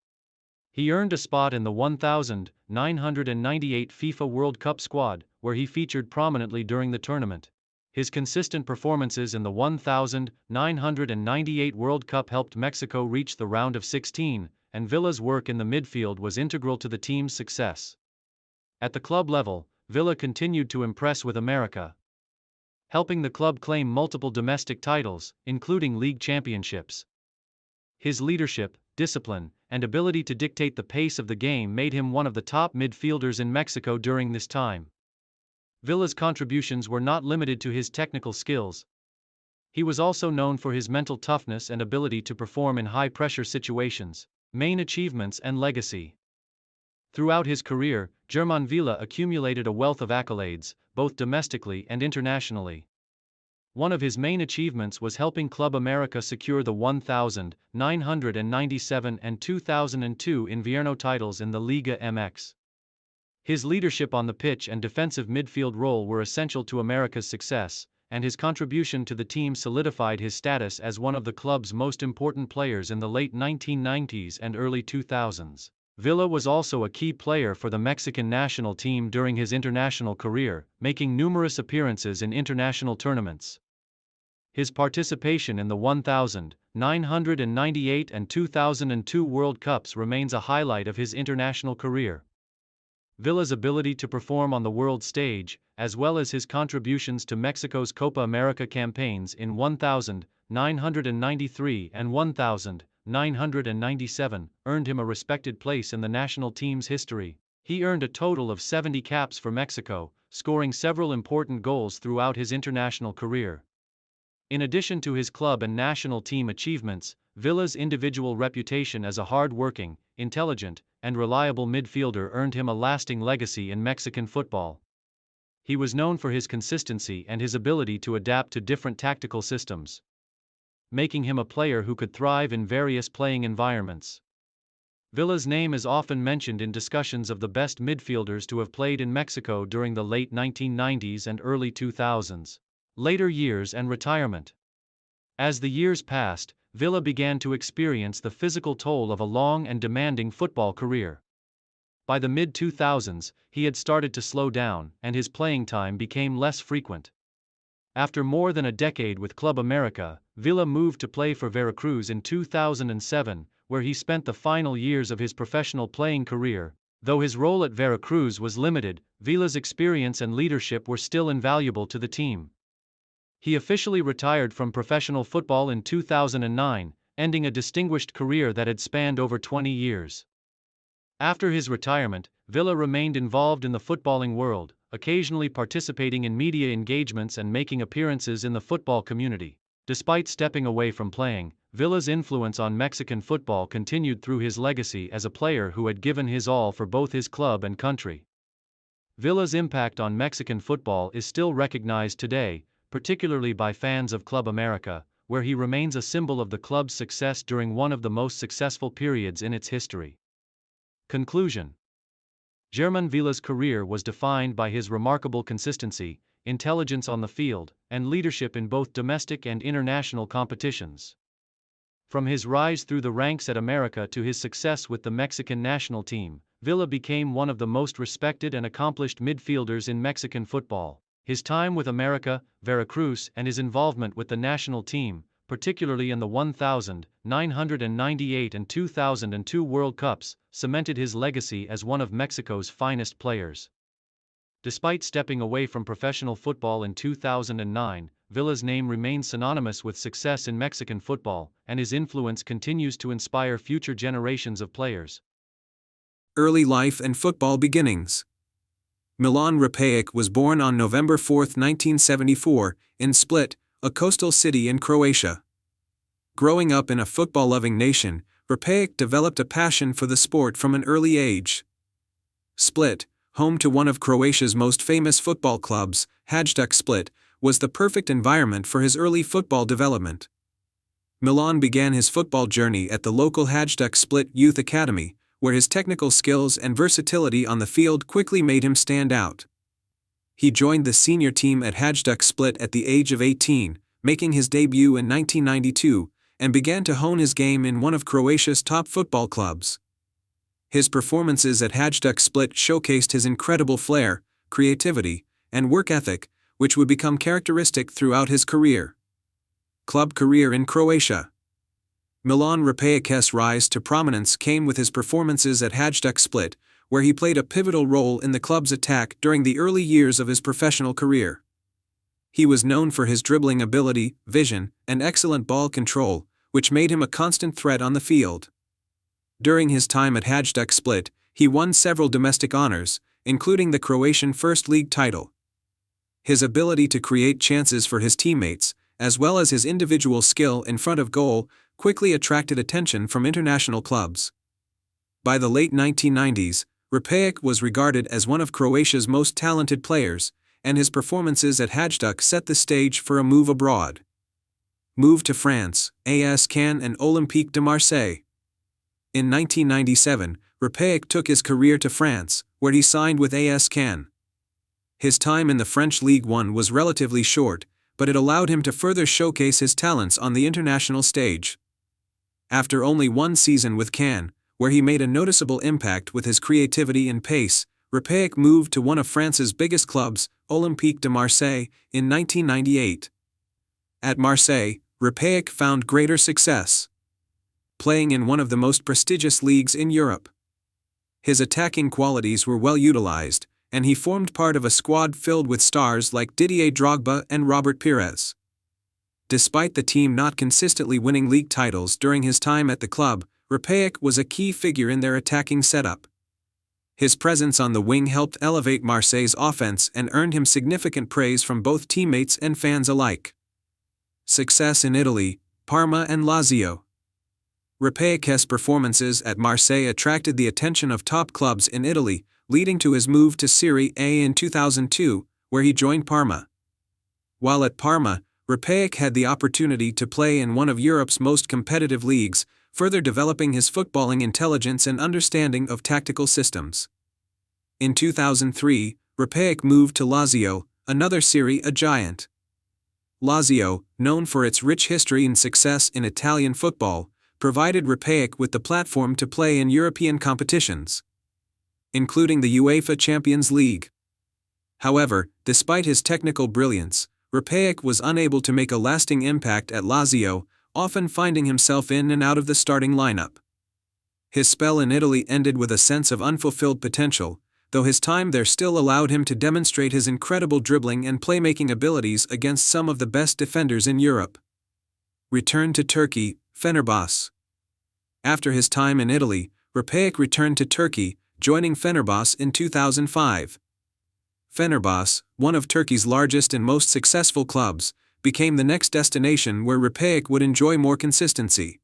He earned a spot in the 1998 FIFA World Cup squad, where he featured prominently during the tournament. His consistent performances in the 1998 World Cup helped Mexico reach the round of 16, and Villa's work in the midfield was integral to the team's success. At the club level, Villa continued to impress with America, helping the club claim multiple domestic titles, including league championships. His leadership, discipline, and ability to dictate the pace of the game made him one of the top midfielders in Mexico during this time. Villa's contributions were not limited to his technical skills. He was also known for his mental toughness and ability to perform in high-pressure situations. Main achievements and legacy. Throughout his career, Germán Villa accumulated a wealth of accolades, both domestically and internationally. One of his main achievements was helping Club America secure the 1997 and 2002 Invierno titles in the Liga MX. His leadership on the pitch and defensive midfield role were essential to America's success, and his contribution to the team solidified his status as one of the club's most important players in the late 1990s and early 2000s. Villa was also a key player for the Mexican national team during his international career, making numerous appearances in international tournaments. His participation in the 1998 and 2002 World Cups remains a highlight of his international career. Villa's ability to perform on the world stage, as well as his contributions to Mexico's Copa America campaigns in 1993 and 1997, earned him a respected place in the national team's history. He earned a total of 70 caps for Mexico, scoring several important goals throughout his international career. In addition to his club and national team achievements, Villa's individual reputation as a hard-working, intelligent, and reliable midfielder earned him a lasting legacy in Mexican football. He was known for his consistency and his ability to adapt to different tactical systems, making him a player who could thrive in various playing environments. Villa's name is often mentioned in discussions of the best midfielders to have played in Mexico during the late 1990s and early 2000s. Later years and retirement. As the years passed, Villa began to experience the physical toll of a long and demanding football career. By the mid-2000s, he had started to slow down, and his playing time became less frequent. After more than a decade with Club America, Villa moved to play for Veracruz in 2007, where he spent the final years of his professional playing career. Though his role at Veracruz was limited, Villa's experience and leadership were still invaluable to the team. He officially retired from professional football in 2009, ending a distinguished career that had spanned over 20 years. After his retirement, Villa remained involved in the footballing world, occasionally participating in media engagements and making appearances in the football community. Despite stepping away from playing, Villa's influence on Mexican football continued through his legacy as a player who had given his all for both his club and country. Villa's impact on Mexican football is still recognized today, particularly by fans of Club America, where he remains a symbol of the club's success during one of the most successful periods in its history. Conclusion. Germán Villa's career was defined by his remarkable consistency, intelligence on the field, and leadership in both domestic and international competitions. From his rise through the ranks at America to his success with the Mexican national team, Villa became one of the most respected and accomplished midfielders in Mexican football. His time with America, Veracruz, and his involvement with the national team, particularly in the 1998 and 2002 World Cups, cemented his legacy as one of Mexico's finest players. Despite stepping away from professional football in 2009, Villa's name remains synonymous with success in Mexican football, and his influence continues to inspire future generations of players. Early life and football beginnings. Milan Rapaic was born on November 4, 1974, in Split, a coastal city in Croatia. Growing up in a football-loving nation, Rapaic developed a passion for the sport from an early age. Split, home to one of Croatia's most famous football clubs, Hajduk Split, was the perfect environment for his early football development. Milan began his football journey at the local Hajduk Split Youth Academy, where his technical skills and versatility on the field quickly made him stand out. He joined the senior team at Hajduk Split at the age of 18, making his debut in 1992, and began to hone his game in one of Croatia's top football clubs. His performances at Hajduk Split showcased his incredible flair, creativity, and work ethic, which would become characteristic throughout his career. Club career in Croatia. Milan Rapaic's rise to prominence came with his performances at Hajduk Split, where he played a pivotal role in the club's attack during the early years of his professional career. He was known for his dribbling ability, vision, and excellent ball control, which made him a constant threat on the field. During his time at Hajduk Split, he won several domestic honors, including the Croatian First League title. His ability to create chances for his teammates, as well as his individual skill in front of goal, quickly attracted attention from international clubs. By the late 1990s, Rapaic was regarded as one of Croatia's most talented players, and his performances at Hajduk set the stage for a move abroad. Move to France, AS Cannes and Olympique de Marseille. In 1997, Rapaic took his career to France, where he signed with AS Cannes. His time in the French Ligue 1 was relatively short, but it allowed him to further showcase his talents on the international stage. After only one season with Cannes, where he made a noticeable impact with his creativity and pace, Rapaic moved to one of France's biggest clubs, Olympique de Marseille, in 1998. At Marseille, Rapaic found greater success, playing in one of the most prestigious leagues in Europe. His attacking qualities were well utilized, and he formed part of a squad filled with stars like Didier Drogba and Robert Pires. Despite the team not consistently winning league titles during his time at the club, Rapaic was a key figure in their attacking setup. His presence on the wing helped elevate Marseille's offense and earned him significant praise from both teammates and fans alike. Success in Italy, Parma and Lazio. Rapaic's performances at Marseille attracted the attention of top clubs in Italy, leading to his move to Serie A in 2002, where he joined Parma. While at Parma, Rapaic had the opportunity to play in one of Europe's most competitive leagues, further developing his footballing intelligence and understanding of tactical systems. In 2003, Rapaic moved to Lazio, another Serie A giant. Lazio, known for its rich history and success in Italian football, provided Rapaic with the platform to play in European competitions, including the UEFA Champions League. However, despite his technical brilliance, Rapaic was unable to make a lasting impact at Lazio, often finding himself in and out of the starting lineup. His spell in Italy ended with a sense of unfulfilled potential, though his time there still allowed him to demonstrate his incredible dribbling and playmaking abilities against some of the best defenders in Europe. Return to Turkey, Fenerbahçe. After his time in Italy, Rapaic returned to Turkey, joining Fenerbahçe in 2005. Fenerbahçe, one of Turkey's largest and most successful clubs, became the next destination where Rapaic would enjoy more consistency.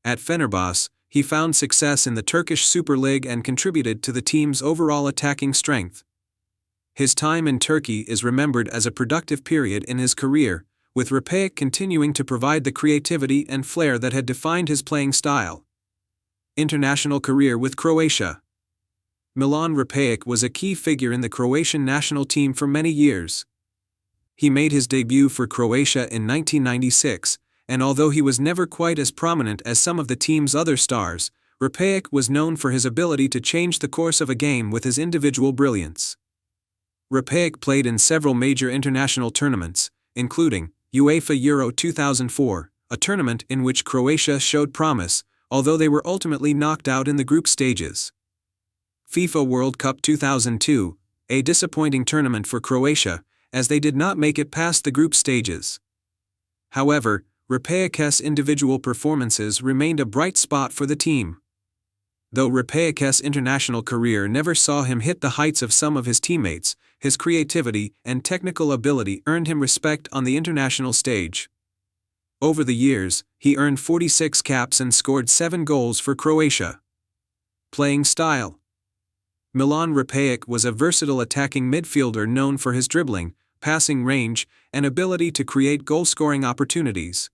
At Fenerbahçe, he found success in the Turkish Super League and contributed to the team's overall attacking strength. His time in Turkey is remembered as a productive period in his career, with Rapaic continuing to provide the creativity and flair that had defined his playing style. International career with Croatia. Milan Rapaic was a key figure in the Croatian national team for many years. He made his debut for Croatia in 1996, and although he was never quite as prominent as some of the team's other stars, Repeic was known for his ability to change the course of a game with his individual brilliance. Repeic played in several major international tournaments, including UEFA Euro 2004, a tournament in which Croatia showed promise, although they were ultimately knocked out in the group stages. FIFA World Cup 2002, a disappointing tournament for Croatia, as they did not make it past the group stages. However, Repeic's individual performances remained a bright spot for the team. Though Repeic's international career never saw him hit the heights of some of his teammates, his creativity and technical ability earned him respect on the international stage. Over the years, he earned 46 caps and scored 7 goals for Croatia. Playing style. Milan Repeic was a versatile attacking midfielder known for his dribbling, passing range, and ability to create goal-scoring opportunities.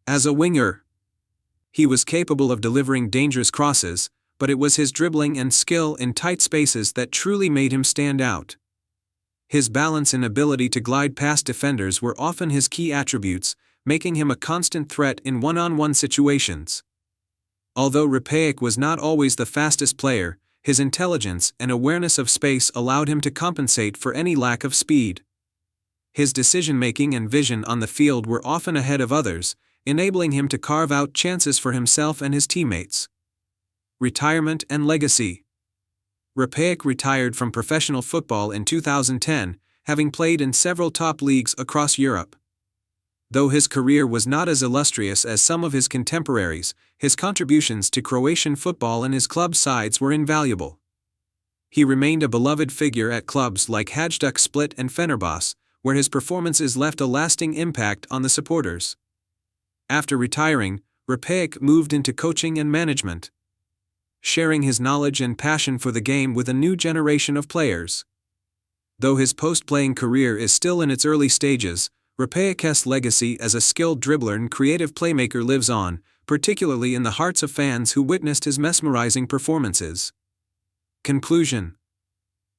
As a winger, he was capable of delivering dangerous crosses, but it was his dribbling and skill in tight spaces that truly made him stand out. His balance and ability to glide past defenders were often his key attributes, making him a constant threat in one-on-one situations. Although Repeic was not always the fastest player, his intelligence and awareness of space allowed him to compensate for any lack of speed. His decision-making and vision on the field were often ahead of others, enabling him to carve out chances for himself and his teammates. Retirement and legacy. Repeic retired from professional football in 2010, having played in several top leagues across Europe. Though his career was not as illustrious as some of his contemporaries, his contributions to Croatian football and his club sides were invaluable. He remained a beloved figure at clubs like Hajduk Split and Fenerbahce, where his performances left a lasting impact on the supporters. After retiring, Repeic moved into coaching and management, sharing his knowledge and passion for the game with a new generation of players. Though his post-playing career is still in its early stages, Repeic's legacy as a skilled dribbler and creative playmaker lives on, particularly in the hearts of fans who witnessed his mesmerizing performances. Conclusion.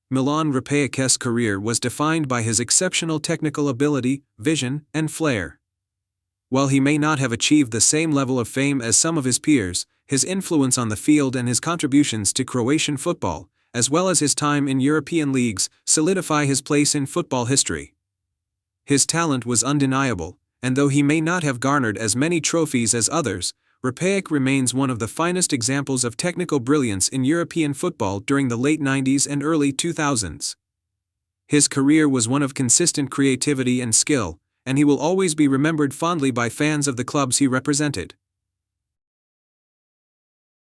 Milan Repeic's career was defined by his exceptional technical ability, vision, and flair. While he may not have achieved the same level of fame as some of his peers, his influence on the field and his contributions to Croatian football, as well as his time in European leagues, solidify his place in football history. His talent was undeniable, and though he may not have garnered as many trophies as others, Repeic remains one of the finest examples of technical brilliance in European football during the late 90s and early 2000s. His career was one of consistent creativity and skill, and he will always be remembered fondly by fans of the clubs he represented.